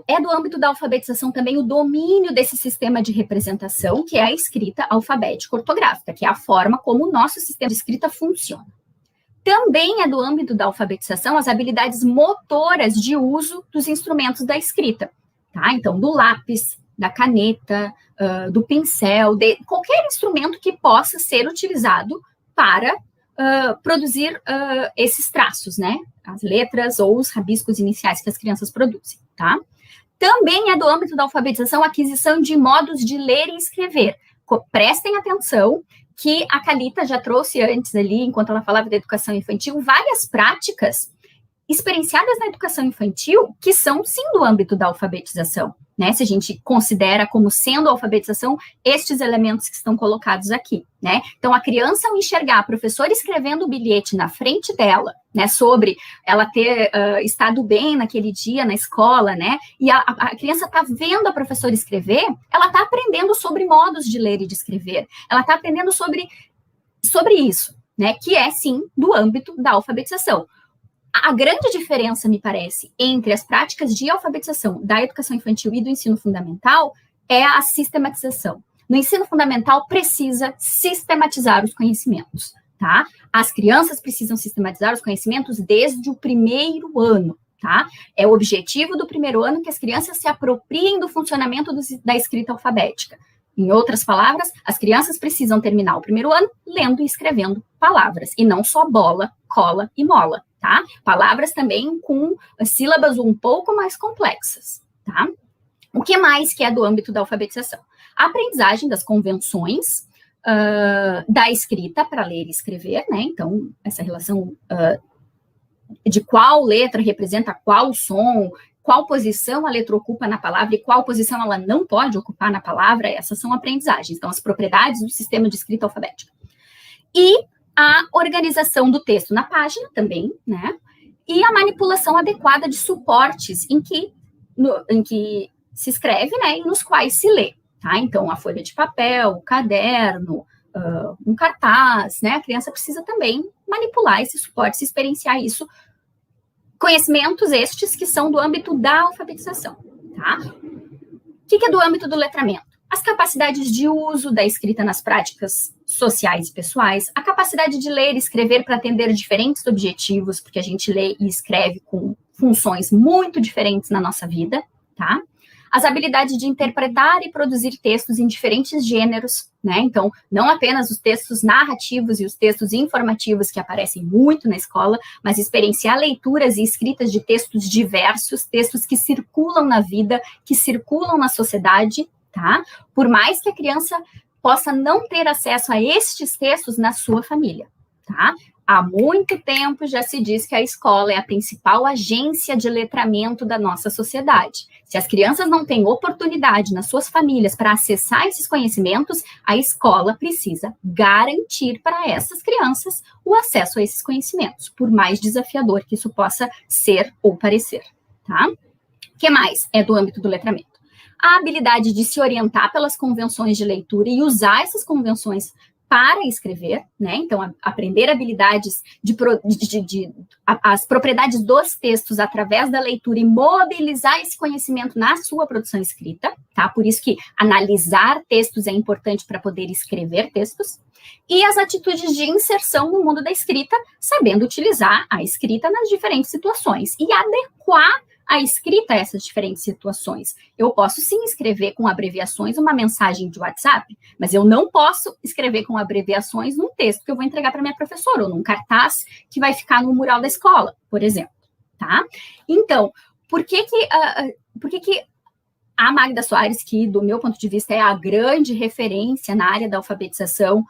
Speaker 3: É do âmbito da alfabetização também o domínio desse sistema de representação, que é a escrita alfabética ortográfica, que é a forma como o nosso sistema de escrita funciona. Também é do âmbito da alfabetização as habilidades motoras de uso dos instrumentos da escrita, tá? Então, do lápis, da caneta, do pincel, de qualquer instrumento que possa ser utilizado para produzir esses traços, né? As letras ou os rabiscos iniciais que as crianças produzem, tá? Também é do âmbito da alfabetização a aquisição de modos de ler e escrever. Prestem atenção que a Calita já trouxe antes ali, enquanto ela falava da educação infantil, várias práticas experienciadas na educação infantil que são, sim, do âmbito da alfabetização, né? Se a gente considera como sendo alfabetização estes elementos que estão colocados aqui, né? Então, a criança, ao enxergar a professora escrevendo o bilhete na frente dela, né, sobre ela ter estado bem naquele dia na escola, né? E a criança está vendo a professora escrever, ela está aprendendo sobre modos de ler e de escrever, ela está aprendendo sobre isso, né? Que é, sim, do âmbito da alfabetização. A grande diferença, me parece, entre as práticas de alfabetização da educação infantil e do ensino fundamental é a sistematização. No ensino fundamental, precisa sistematizar os conhecimentos, tá? As crianças precisam sistematizar os conhecimentos desde o primeiro ano, tá? É o objetivo do primeiro ano que as crianças se apropriem do funcionamento da escrita alfabética. Em outras palavras, as crianças precisam terminar o primeiro ano lendo e escrevendo palavras, e não só bola, cola e mola, tá? Palavras também com sílabas um pouco mais complexas, tá? O que mais que é do âmbito da alfabetização? A aprendizagem das convenções da escrita para ler e escrever, né? Então, essa relação de qual letra representa qual som, qual posição a letra ocupa na palavra e qual posição ela não pode ocupar na palavra, essas são aprendizagens. Então, as propriedades do sistema de escrita alfabética. E a organização do texto na página também, né? E a manipulação adequada de suportes em que se escreve, né? E nos quais se lê, tá? Então, a folha de papel, o caderno, um cartaz, né? A criança precisa também manipular esses suportes, experienciar isso. Conhecimentos estes que são do âmbito da alfabetização, tá? O que é do âmbito do letramento? as capacidades de uso da escrita nas práticas sociais e pessoais, a capacidade de ler e escrever para atender diferentes objetivos, porque a gente lê e escreve com funções muito diferentes na nossa vida, tá? As habilidades de interpretar e produzir textos em diferentes gêneros, né? Então, não apenas os textos narrativos e os textos informativos que aparecem muito na escola, mas experienciar leituras e escritas de textos diversos, textos que circulam na vida, que circulam na sociedade, tá? Por mais que a criança possa não ter acesso a estes textos na sua família, tá? Há muito tempo já se diz que a escola é a principal agência de letramento da nossa sociedade. Se as crianças não têm oportunidade nas suas famílias para acessar esses conhecimentos, a escola precisa garantir para essas crianças o acesso a esses conhecimentos, por mais desafiador que isso possa ser ou parecer, tá? O que mais é do âmbito do letramento? A habilidade de se orientar pelas convenções de leitura e usar essas convenções para escrever, né? Então, aprender habilidades as propriedades dos textos através da leitura e mobilizar esse conhecimento na sua produção escrita, tá? Por isso que analisar textos é importante para poder escrever textos. E as atitudes de inserção no mundo da escrita, sabendo utilizar a escrita nas diferentes situações e adequar a escrita a essas diferentes situações. Eu posso sim escrever com abreviações uma mensagem de WhatsApp, mas eu não posso escrever com abreviações num texto que eu vou entregar para minha professora, ou num cartaz que vai ficar no mural da escola, por exemplo, tá? Então, por que a Magda Soares, que do meu ponto de vista é a grande referência na área da alfabetização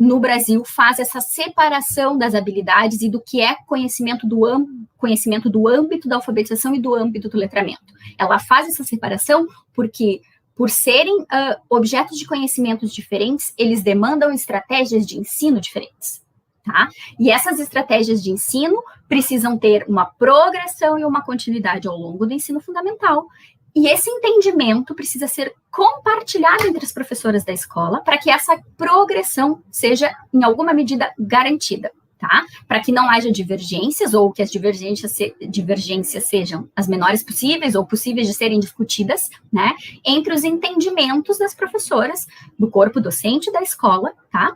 Speaker 3: no Brasil, faz essa separação das habilidades e do que é conhecimento do âmbito da alfabetização e do âmbito do letramento. Ela faz essa separação porque, por serem objetos de conhecimentos diferentes, eles demandam estratégias de ensino diferentes, tá? E essas estratégias de ensino precisam ter uma progressão e uma continuidade ao longo do ensino fundamental. E esse entendimento precisa ser compartilhado entre as professoras da escola para que essa progressão seja, em alguma medida, garantida, tá? Para que não haja divergências ou que as divergências sejam as menores possíveis ou possíveis de serem discutidas, né? Entre os entendimentos das professoras, do corpo docente da escola, tá?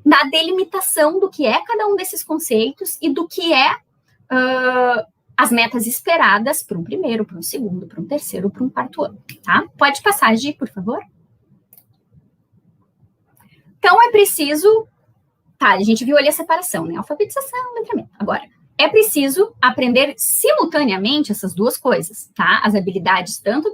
Speaker 3: Na delimitação do que é cada um desses conceitos e do que é as metas esperadas para um primeiro, para um segundo, para um terceiro, para um quarto ano, tá? Pode passar, Gi, por favor. Então, é preciso... Tá, a gente viu ali a separação, né? Alfabetização, letramento. Agora, é preciso aprender simultaneamente essas duas coisas, tá? As habilidades tanto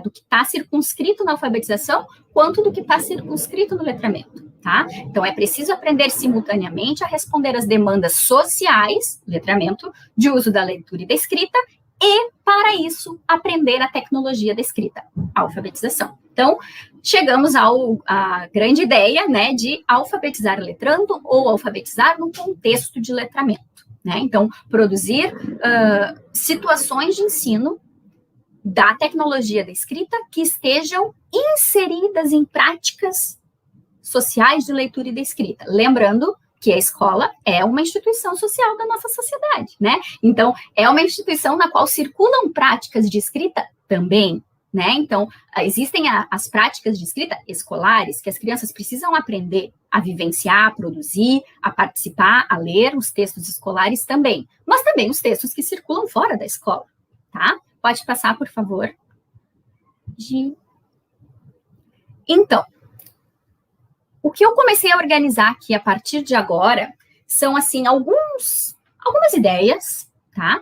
Speaker 3: do que está circunscrito na alfabetização, quanto do que está circunscrito no letramento, tá? Então, é preciso aprender simultaneamente a responder às demandas sociais, letramento, de uso da leitura e da escrita, e, para isso, aprender a tecnologia da escrita, a alfabetização. Então, chegamos à grande ideia, né, de alfabetizar letrando ou alfabetizar no contexto de letramento, né? Então, produzir situações de ensino da tecnologia da escrita que estejam inseridas em práticas sociais de leitura e da escrita. Lembrando que a escola é uma instituição social da nossa sociedade, né? Então, é uma instituição na qual circulam práticas de escrita também, né? Então, existem as práticas de escrita escolares que as crianças precisam aprender a vivenciar, a produzir, a participar, a ler os textos escolares também, mas também os textos que circulam fora da escola, tá? Pode passar, por favor. Então, o que eu comecei a organizar aqui a partir de agora são, assim, algumas ideias, tá?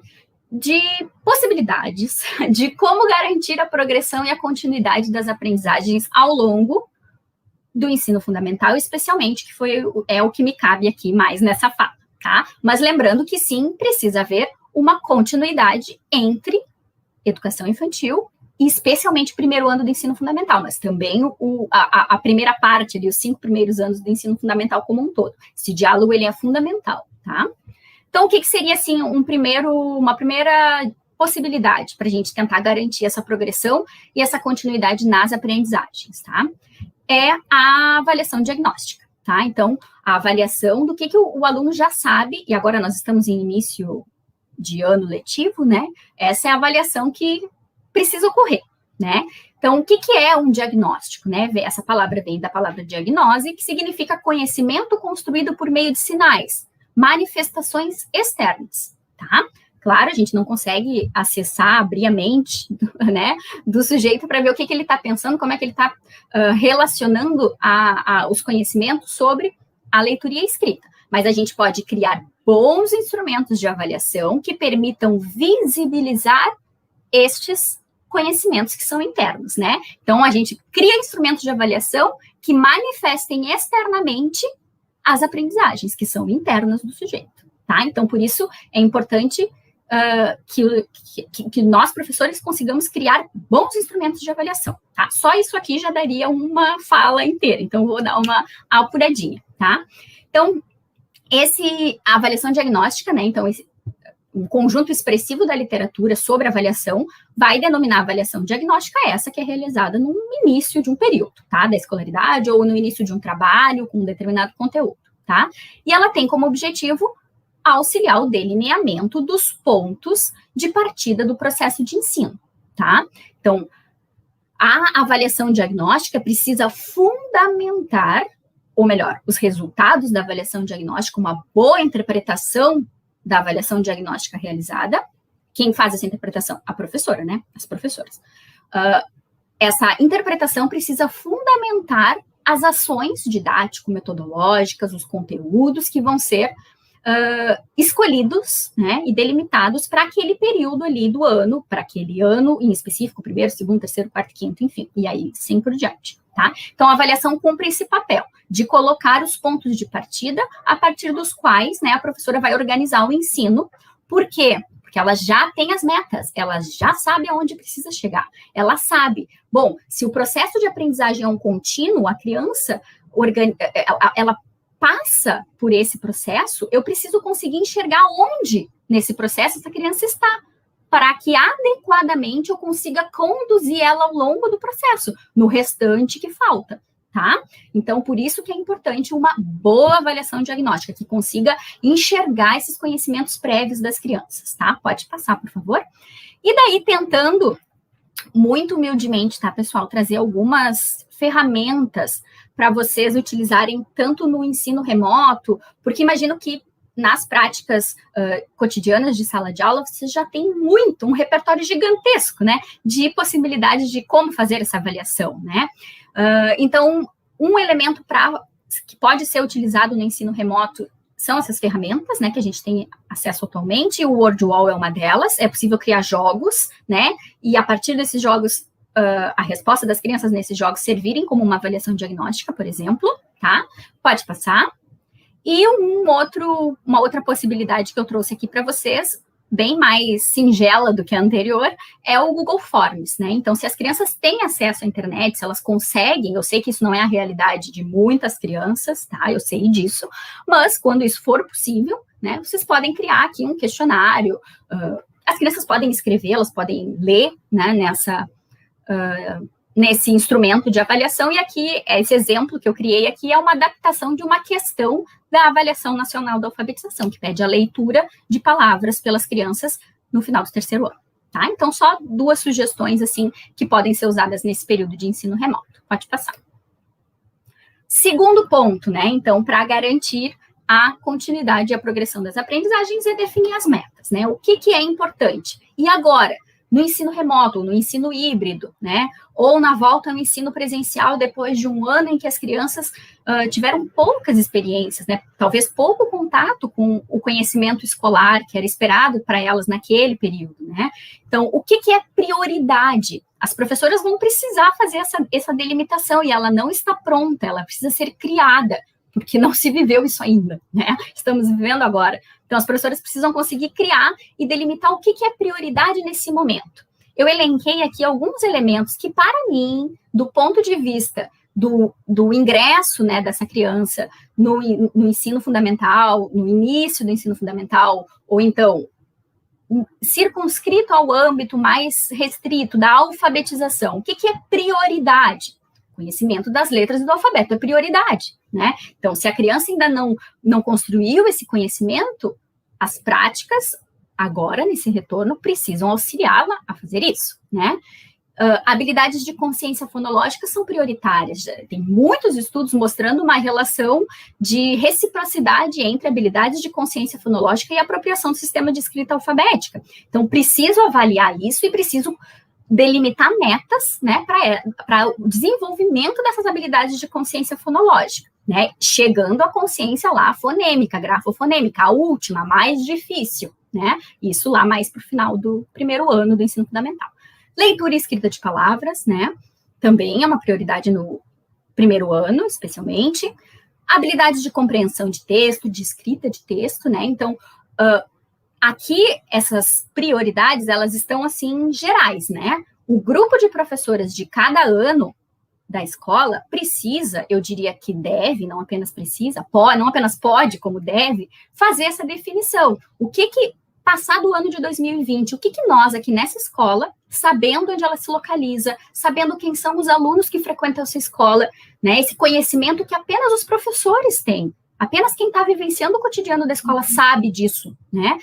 Speaker 3: De possibilidades de como garantir a progressão e a continuidade das aprendizagens ao longo do ensino fundamental, especialmente, que é o que me cabe aqui mais nessa fala, tá? Mas lembrando que, sim, precisa haver uma continuidade entre educação infantil e especialmente o primeiro ano do ensino fundamental, mas também a primeira parte, ali, os 5 primeiros anos do ensino fundamental como um todo. Esse diálogo, ele é fundamental, tá? Então, o que seria, assim, uma primeira possibilidade para a gente tentar garantir essa progressão e essa continuidade nas aprendizagens, tá? É a avaliação diagnóstica, tá? Então, a avaliação do que o aluno já sabe, e agora nós estamos em início de ano letivo, né? Essa é a avaliação que precisa ocorrer, né? Então, o que é um diagnóstico, né? Essa palavra vem da palavra diagnose, que significa conhecimento construído por meio de sinais, manifestações externas, tá? Claro, a gente não consegue acessar, abrir a mente, né, do sujeito para ver o que ele está pensando, como é que ele está relacionando os conhecimentos sobre a leitura e a escrita. Mas a gente pode criar bons instrumentos de avaliação que permitam visibilizar estes conhecimentos que são internos, né? Então, a gente cria instrumentos de avaliação que manifestem externamente as aprendizagens que são internas do sujeito, tá? Então, por isso, é importante que nós, professores, consigamos criar bons instrumentos de avaliação, tá? Só isso aqui já daria uma fala inteira, então vou dar uma apuradinha, tá? Então, a avaliação diagnóstica, né? Então, um conjunto expressivo da literatura sobre avaliação vai denominar a avaliação diagnóstica essa que é realizada no início de um período, tá? Da escolaridade ou no início de um trabalho com um determinado conteúdo, tá? E ela tem como objetivo auxiliar o delineamento dos pontos de partida do processo de ensino, tá? Então, a avaliação diagnóstica precisa fundamentar, ou melhor, os resultados da avaliação diagnóstica, uma boa interpretação da avaliação diagnóstica realizada. Quem faz essa interpretação? A professora, né? As professoras. Essa interpretação precisa fundamentar as ações didático-metodológicas, os conteúdos que vão ser escolhidos, né, e delimitados para aquele período ali do ano, para aquele ano em específico, primeiro, segundo, terceiro, quarto, quinto, enfim, e aí assim por diante, tá? Então, a avaliação cumpre esse papel de colocar os pontos de partida a partir dos quais, né, a professora vai organizar o ensino. Por quê? Porque ela já tem as metas, ela já sabe aonde precisa chegar, ela sabe, bom, se o processo de aprendizagem é um contínuo, a criança, ela passa por esse processo, eu preciso conseguir enxergar onde nesse processo essa criança está, para que adequadamente eu consiga conduzir ela ao longo do processo, no restante que falta, tá? Então, por isso que é importante uma boa avaliação diagnóstica, que consiga enxergar esses conhecimentos prévios das crianças, tá? Pode passar, por favor. E daí, tentando, muito humildemente, tá, pessoal, trazer algumas ferramentas para vocês utilizarem tanto no ensino remoto, porque imagino que nas práticas cotidianas de sala de aula, vocês já têm um repertório gigantesco, né, de possibilidades de como fazer essa avaliação, né. Então, um elemento que pode ser utilizado no ensino remoto são essas ferramentas, né, que a gente tem acesso atualmente, o WordWall é uma delas, é possível criar jogos, né, e a partir desses jogos, a resposta das crianças nesses jogos servirem como uma avaliação diagnóstica, por exemplo, tá? Pode passar. E uma outra possibilidade que eu trouxe aqui para vocês, bem mais singela do que a anterior, é o Google Forms, né? Então, se as crianças têm acesso à internet, se elas conseguem, eu sei que isso não é a realidade de muitas crianças, tá? Eu sei disso, mas quando isso for possível, né, vocês podem criar aqui um questionário, as crianças podem escrever, elas podem ler, né, nesse instrumento de avaliação, e aqui, esse exemplo que eu criei aqui é uma adaptação de uma questão da Avaliação Nacional da Alfabetização, que pede a leitura de palavras pelas crianças no final do terceiro ano, tá? Então, só duas sugestões, assim, que podem ser usadas nesse período de ensino remoto. Pode passar. Segundo ponto, né, então, para garantir a continuidade e a progressão das aprendizagens é definir as metas, né? O que é importante? E agora, no ensino remoto, no ensino híbrido, né, ou na volta ao ensino presencial depois de um ano em que as crianças tiveram poucas experiências, né, talvez pouco contato com o conhecimento escolar que era esperado para elas naquele período, né. Então, o que é prioridade? As professoras vão precisar fazer essa delimitação e ela não está pronta, ela precisa ser criada, porque não se viveu isso ainda, né? Estamos vivendo agora. Então, as professoras precisam conseguir criar e delimitar o que é prioridade nesse momento. Eu elenquei aqui alguns elementos que, para mim, do ponto de vista do ingresso, né, dessa criança no ensino fundamental, no início do ensino fundamental, ou então circunscrito ao âmbito mais restrito da alfabetização, o que é prioridade? Conhecimento das letras e do alfabeto é prioridade, né? Então, se a criança ainda não construiu esse conhecimento, as práticas, agora, nesse retorno, precisam auxiliá-la a fazer isso, né? Habilidades de consciência fonológica são prioritárias. Tem muitos estudos mostrando uma relação de reciprocidade entre habilidades de consciência fonológica e apropriação do sistema de escrita alfabética. Então, preciso avaliar isso e preciso delimitar metas, né, para o desenvolvimento dessas habilidades de consciência fonológica, né, chegando à consciência lá fonêmica, grafofonêmica, a última, a mais difícil, né, isso lá mais para o final do primeiro ano do ensino fundamental. Leitura e escrita de palavras, né, também é uma prioridade no primeiro ano, especialmente. Habilidades de compreensão de texto, de escrita de texto, né, então, aqui, essas prioridades, elas estão, assim, gerais, né? O grupo de professoras de cada ano da escola precisa, eu diria que deve, não apenas precisa, não apenas pode, como deve, fazer essa definição. O que passado o ano de 2020, o que nós aqui nessa escola, sabendo onde ela se localiza, sabendo quem são os alunos que frequentam essa escola, né? Esse conhecimento que apenas os professores têm, apenas quem está vivenciando o cotidiano da escola sabe disso, né?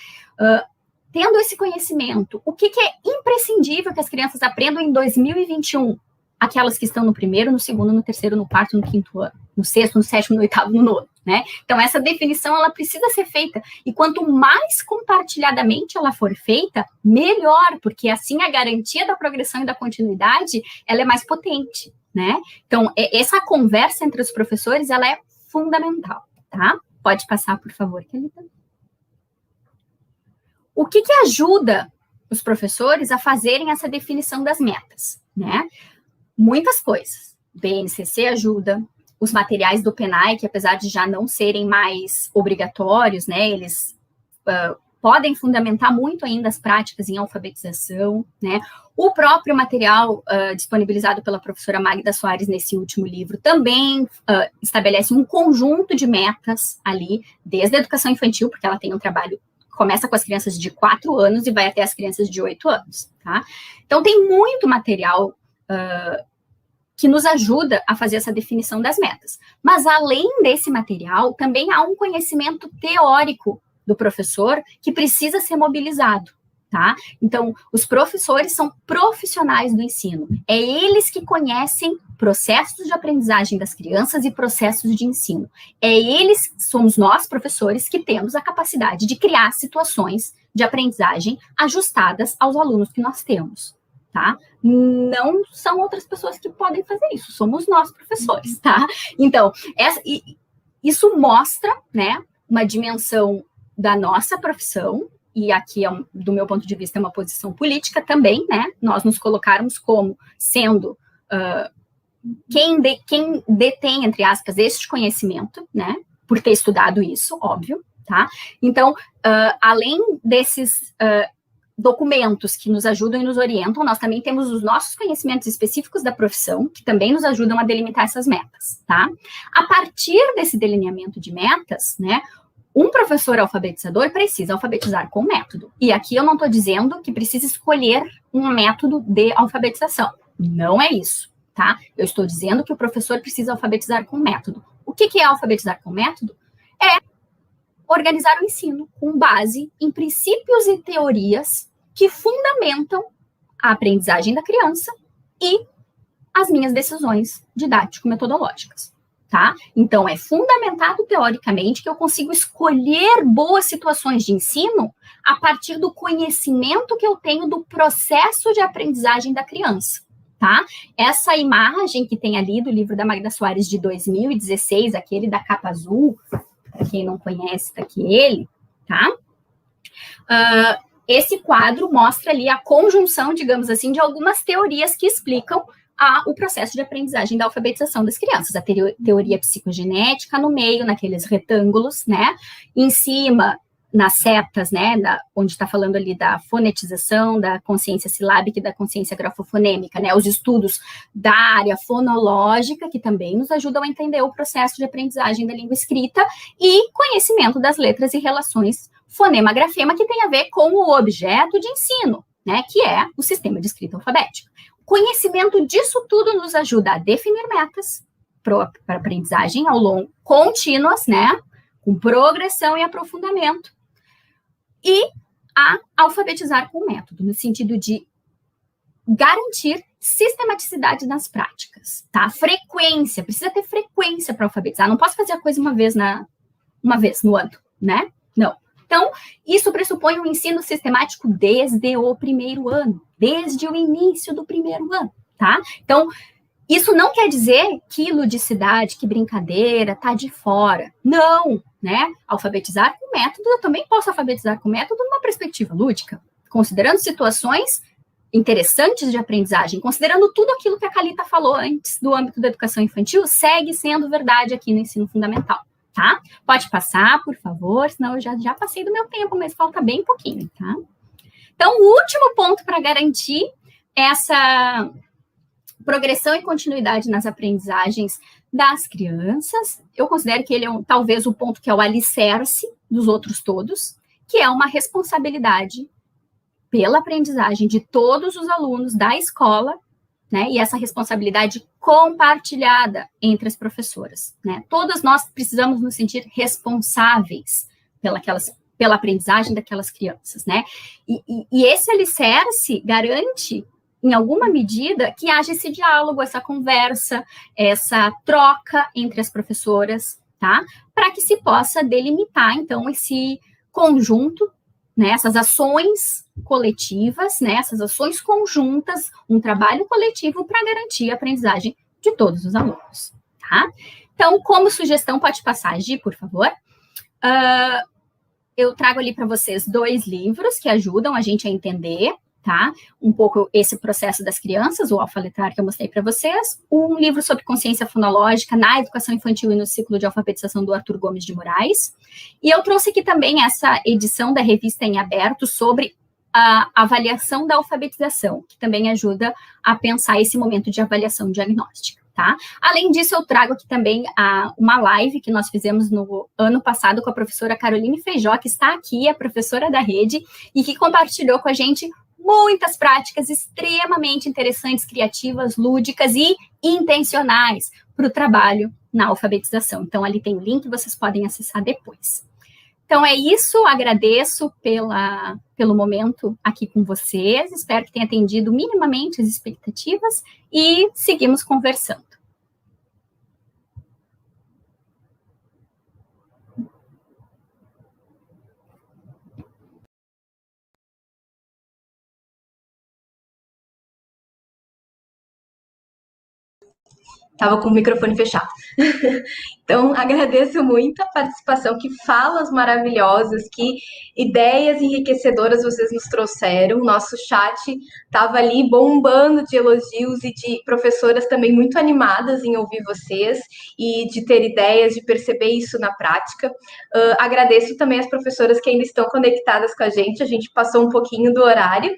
Speaker 3: Tendo esse conhecimento, o que é imprescindível que as crianças aprendam em 2021? Aquelas que estão no primeiro, no segundo, no terceiro, no quarto, no quinto ano, no sexto, no sétimo, no oitavo, no nono, né? Então, essa definição, ela precisa ser feita, e quanto mais compartilhadamente ela for feita, melhor, porque assim a garantia da progressão e da continuidade, ela é mais potente, né? Então, essa conversa entre os professores, ela é fundamental, tá? Pode passar, por favor, Kelita. O que ajuda os professores a fazerem essa definição das metas, né? Muitas coisas. BNCC ajuda, os materiais do PENAI, que apesar de já não serem mais obrigatórios, né, eles podem fundamentar muito ainda as práticas em alfabetização, né? O próprio material disponibilizado pela professora Magda Soares nesse último livro também estabelece um conjunto de metas ali, desde a educação infantil, porque ela tem um trabalho começa com as crianças de 4 anos e vai até as crianças de 8 anos, tá? Então, tem muito material que nos ajuda a fazer essa definição das metas. Mas, além desse material, também há um conhecimento teórico do professor que precisa ser mobilizado, tá? Então, os professores são profissionais do ensino. É eles que conhecem processos de aprendizagem das crianças e processos de ensino. Somos nós, professores, que temos a capacidade de criar situações de aprendizagem ajustadas aos alunos que nós temos, tá? Não são outras pessoas que podem fazer isso, somos nós, professores, tá? Então, isso mostra, né, uma dimensão da nossa profissão, e aqui, do meu ponto de vista, é uma posição política também, né? Nós nos colocarmos como sendo quem detém, entre aspas, este conhecimento, né? Por ter estudado isso, óbvio, tá? Então, além desses documentos que nos ajudam e nos orientam, nós também temos os nossos conhecimentos específicos da profissão, que também nos ajudam a delimitar essas metas, tá? A partir desse delineamento de metas, né? Um professor alfabetizador precisa alfabetizar com método. E aqui eu não estou dizendo que precisa escolher um método de alfabetização. Não é isso, tá? Eu estou dizendo que o professor precisa alfabetizar com método. O que é alfabetizar com método? É organizar o ensino com base em princípios e teorias que fundamentam a aprendizagem da criança e as minhas decisões didático-metodológicas. Tá? Então, é fundamentado teoricamente que eu consigo escolher boas situações de ensino a partir do conhecimento que eu tenho do processo de aprendizagem da criança, tá? Essa imagem que tem ali do livro da Magda Soares de 2016, aquele da capa azul, para quem não conhece, tá aqui ele, tá? Esse quadro mostra ali a conjunção, digamos assim, de algumas teorias que explicam o processo de aprendizagem da alfabetização das crianças, a teoria psicogenética no meio, naqueles retângulos, né, em cima, nas setas, né, onde está falando ali da fonetização, da consciência silábica e da consciência grafofonêmica, né, os estudos da área fonológica, que também nos ajudam a entender o processo de aprendizagem da língua escrita, e conhecimento das letras e relações fonema-grafema, que tem a ver com o objeto de ensino, né, que é o sistema de escrita alfabética. Conhecimento disso tudo nos ajuda a definir metas para aprendizagem ao longo, contínuas, né, com progressão e aprofundamento, e a alfabetizar com método, no sentido de garantir sistematicidade nas práticas, tá? Frequência, precisa ter frequência para alfabetizar. Não posso fazer a coisa uma vez no ano, né? Não. Então, isso pressupõe um ensino sistemático desde o primeiro ano, desde o início do primeiro ano, tá? Então, isso não quer dizer que ludicidade, que brincadeira, tá de fora. Não, né? Alfabetizar com método, eu também posso alfabetizar com método numa perspectiva lúdica, considerando situações interessantes de aprendizagem, considerando tudo aquilo que a Kalita falou antes do âmbito da educação infantil, segue sendo verdade aqui no ensino fundamental, tá? Pode passar, por favor, senão eu já passei do meu tempo, mas falta bem pouquinho, tá? Então, o último ponto para garantir essa progressão e continuidade nas aprendizagens das crianças, eu considero que ele é talvez o ponto que é o alicerce dos outros todos, que é uma responsabilidade pela aprendizagem de todos os alunos da escola, né, e essa responsabilidade compartilhada entre as professoras, né? Todas nós precisamos nos sentir responsáveis pela aprendizagem daquelas crianças, né? E esse alicerce garante, em alguma medida, que haja esse diálogo, essa conversa, essa troca entre as professoras, tá? Para que se possa delimitar, então, esse conjunto, né, essas ações coletivas, né, essas ações conjuntas, um trabalho coletivo para garantir a aprendizagem de todos os alunos, tá? Então, como sugestão, pode passar, Gi, por favor. Eu trago ali para vocês 2 livros que ajudam a gente a entender, tá? Um pouco esse processo das crianças, o alfaletar que eu mostrei para vocês, um livro sobre consciência fonológica na educação infantil e no ciclo de alfabetização do Arthur Gomes de Moraes, e eu trouxe aqui também essa edição da revista Em Aberto sobre a avaliação da alfabetização, que também ajuda a pensar esse momento de avaliação diagnóstica, tá? Além disso, eu trago aqui também uma live que nós fizemos no ano passado com a professora Caroline Feijó, que está aqui, a professora da rede, e que compartilhou com a gente muitas práticas extremamente interessantes, criativas, lúdicas e intencionais para o trabalho na alfabetização. Então, ali tem o link, vocês podem acessar depois. Então, é isso, agradeço pelo momento aqui com vocês, espero que tenha atendido minimamente as expectativas e seguimos conversando.
Speaker 1: Estava com o microfone fechado. Então, agradeço muito a participação, que falas maravilhosas, que ideias enriquecedoras vocês nos trouxeram. O nosso chat estava ali bombando de elogios e de professoras também muito animadas em ouvir vocês e de ter ideias, de perceber isso na prática. Agradeço também as professoras que ainda estão conectadas com a gente passou um pouquinho do horário.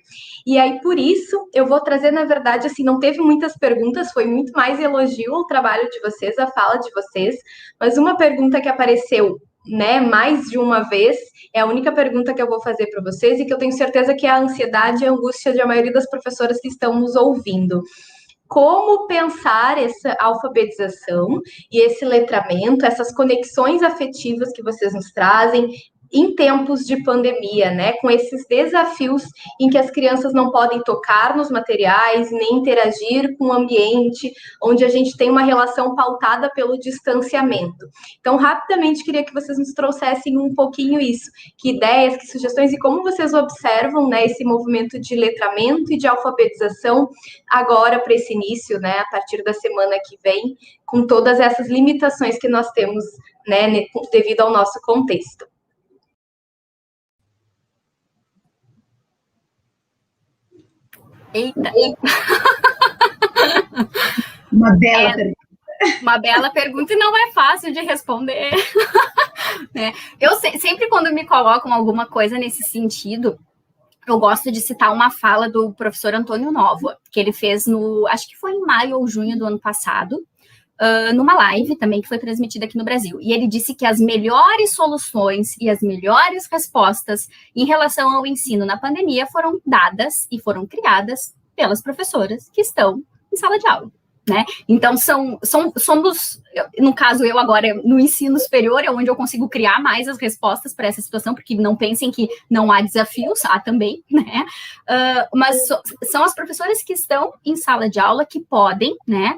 Speaker 1: E aí, por isso, eu vou trazer, na verdade, assim, não teve muitas perguntas, foi muito mais elogio ao trabalho de vocês, a fala de vocês, mas uma pergunta que apareceu, né, mais de uma vez, é a única pergunta que eu vou fazer para vocês e que eu tenho certeza que é a ansiedade e a angústia de a maioria das professoras que estão nos ouvindo. Como pensar essa alfabetização e esse letramento, essas conexões afetivas que vocês nos trazem em tempos de pandemia, né? Com esses desafios em que as crianças não podem tocar nos materiais, nem interagir com o ambiente, onde a gente tem uma relação pautada pelo distanciamento. Então, rapidamente, queria que vocês nos trouxessem um pouquinho isso. Que ideias, que sugestões e como vocês observam, né, esse movimento de letramento e de alfabetização agora para esse início, né, a partir da semana que vem, com todas essas limitações que nós temos, né, devido ao nosso contexto.
Speaker 3: Eita!
Speaker 2: Uma bela pergunta.
Speaker 3: Uma bela pergunta e não é fácil de responder. Né? Eu sempre quando me colocam alguma coisa nesse sentido, eu gosto de citar uma fala do professor Antônio Novoa, que ele fez acho que foi em maio ou junho do ano passado, numa live também que foi transmitida aqui no Brasil. E ele disse que as melhores soluções e as melhores respostas em relação ao ensino na pandemia foram dadas e foram criadas pelas professoras que estão em sala de aula. né? Então, somos, no caso, eu agora, no ensino superior, é onde eu consigo criar mais as respostas para essa situação, porque não pensem que não há desafios, há também, né? Mas são as professoras que estão em sala de aula que podem, né?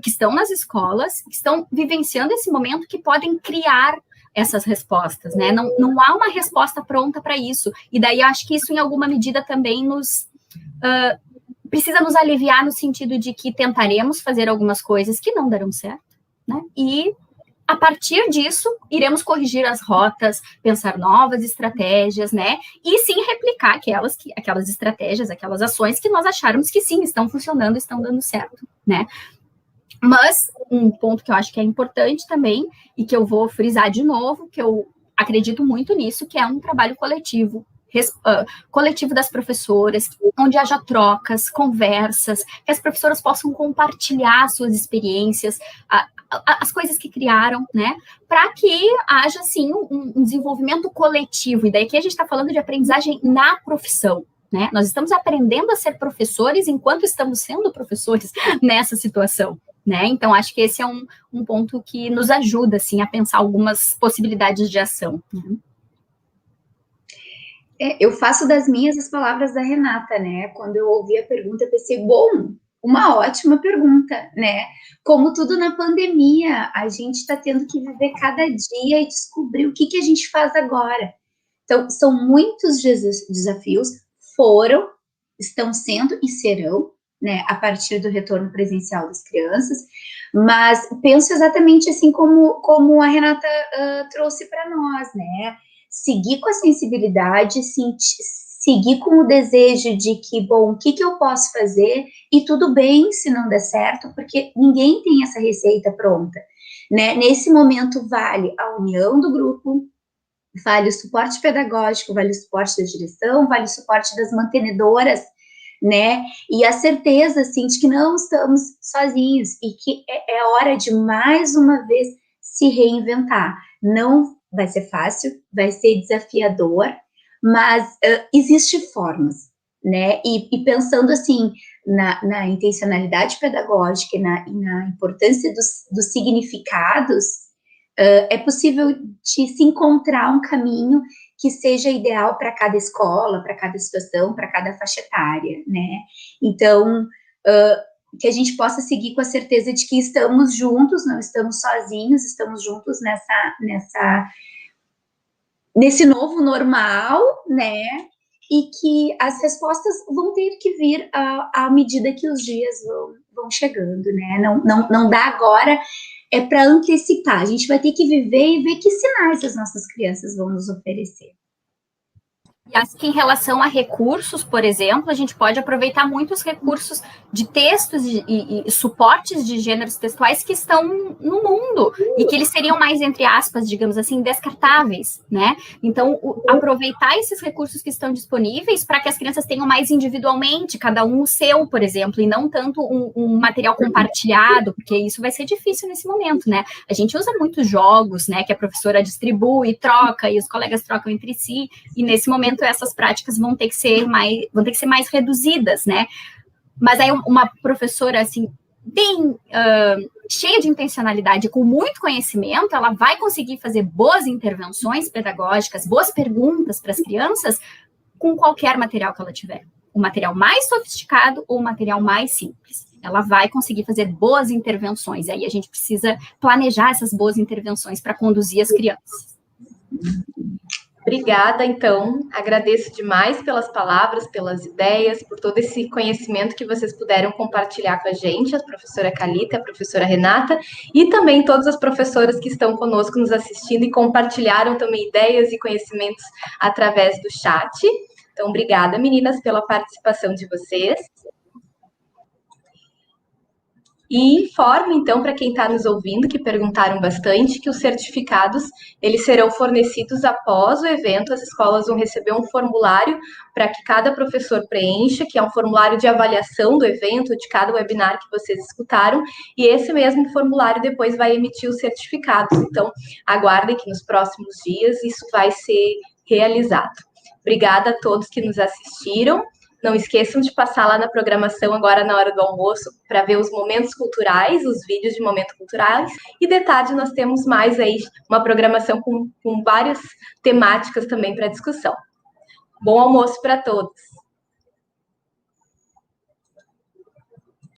Speaker 3: Que estão nas escolas, que estão vivenciando esse momento, que podem criar essas respostas, né? Não há uma resposta pronta para isso. E daí, eu acho que isso, em alguma medida, também nos... precisa nos aliviar no sentido de que tentaremos fazer algumas coisas que não darão certo, né? E, a partir disso, iremos corrigir as rotas, pensar novas estratégias, né? E, sim, replicar aquelas estratégias, aquelas ações que nós acharmos que, sim, estão funcionando, estão dando certo, né? Mas, um ponto que eu acho que é importante também, e que eu vou frisar de novo, que eu acredito muito nisso, que é um trabalho coletivo, coletivo das professoras, onde haja trocas, conversas, que as professoras possam compartilhar suas experiências, as coisas que criaram, né, para que haja, assim, um desenvolvimento coletivo. E daí aqui a gente está falando de aprendizagem na profissão, né, nós estamos aprendendo a ser professores enquanto estamos sendo professores nessa situação, né, então acho que esse é um ponto que nos ajuda, assim, a pensar algumas possibilidades de ação, né?
Speaker 2: Eu faço das minhas as palavras da Renata, né? Quando eu ouvi a pergunta, eu pensei, bom, uma ótima pergunta, né? Como tudo na pandemia, a gente está tendo que viver cada dia e descobrir o que a gente faz agora. Então, são muitos desafios, estão sendo e serão, né? A partir do retorno presencial das crianças, mas penso exatamente assim como a Renata trouxe para nós, né? Seguir com a sensibilidade, seguir com o desejo de que, bom, o que eu posso fazer, e tudo bem se não der certo, porque ninguém tem essa receita pronta, né? Nesse momento vale a união do grupo, vale o suporte pedagógico, vale o suporte da direção, vale o suporte das mantenedoras, né? E a certeza, assim, de que não estamos sozinhos e que é hora de, mais uma vez, se reinventar. Não vai ser fácil, vai ser desafiador, mas existem formas, né? E pensando, assim, na intencionalidade pedagógica e na importância dos significados, é possível de se encontrar um caminho que seja ideal para cada escola, para cada situação, para cada faixa etária, né? Então, que a gente possa seguir com a certeza de que estamos juntos, não estamos sozinhos, estamos juntos nesse novo normal, né? E que as respostas vão ter que vir à medida que os dias vão chegando, né? Não dá agora, é para antecipar. A gente vai ter que viver e ver que sinais as nossas crianças vão nos oferecer.
Speaker 3: E acho que, em relação a recursos, por exemplo, a gente pode aproveitar muitos recursos de textos e suportes de gêneros textuais que estão no mundo e que eles seriam mais, entre aspas, digamos assim, descartáveis, né? Então, aproveitar esses recursos que estão disponíveis para que as crianças tenham mais individualmente, cada um o seu, por exemplo, e não tanto um material compartilhado, porque isso vai ser difícil nesse momento, né? A gente usa muitos jogos, né, que a professora distribui, troca, e os colegas trocam entre si, e nesse momento essas práticas vão ter que ser mais reduzidas, né? Mas aí uma professora, assim, bem cheia de intencionalidade, com muito conhecimento, ela vai conseguir fazer boas intervenções pedagógicas, boas perguntas para as crianças, com qualquer material que ela tiver. O material mais sofisticado ou o material mais simples. Ela vai conseguir fazer boas intervenções. Aí a gente precisa planejar essas boas intervenções para conduzir as crianças.
Speaker 1: Obrigada, então. Agradeço demais pelas palavras, pelas ideias, por todo esse conhecimento que vocês puderam compartilhar com a gente, a professora Calita, a professora Renata, e também todas as professoras que estão conosco nos assistindo e compartilharam também ideias e conhecimentos através do chat. Então, obrigada, meninas, pela participação de vocês. E informo, então, para quem está nos ouvindo, que perguntaram bastante, que os certificados, eles serão fornecidos após o evento. As escolas vão receber um formulário para que cada professor preencha, que é um formulário de avaliação do evento, de cada webinar que vocês escutaram, e esse mesmo formulário depois vai emitir os certificados. Então, aguardem que nos próximos dias isso vai ser realizado. Obrigada a todos que nos assistiram. Não esqueçam de passar lá na programação agora na hora do almoço para ver os momentos culturais, os vídeos de momentos culturais. E de tarde nós temos mais aí uma programação com várias temáticas também para discussão. Bom almoço para todos!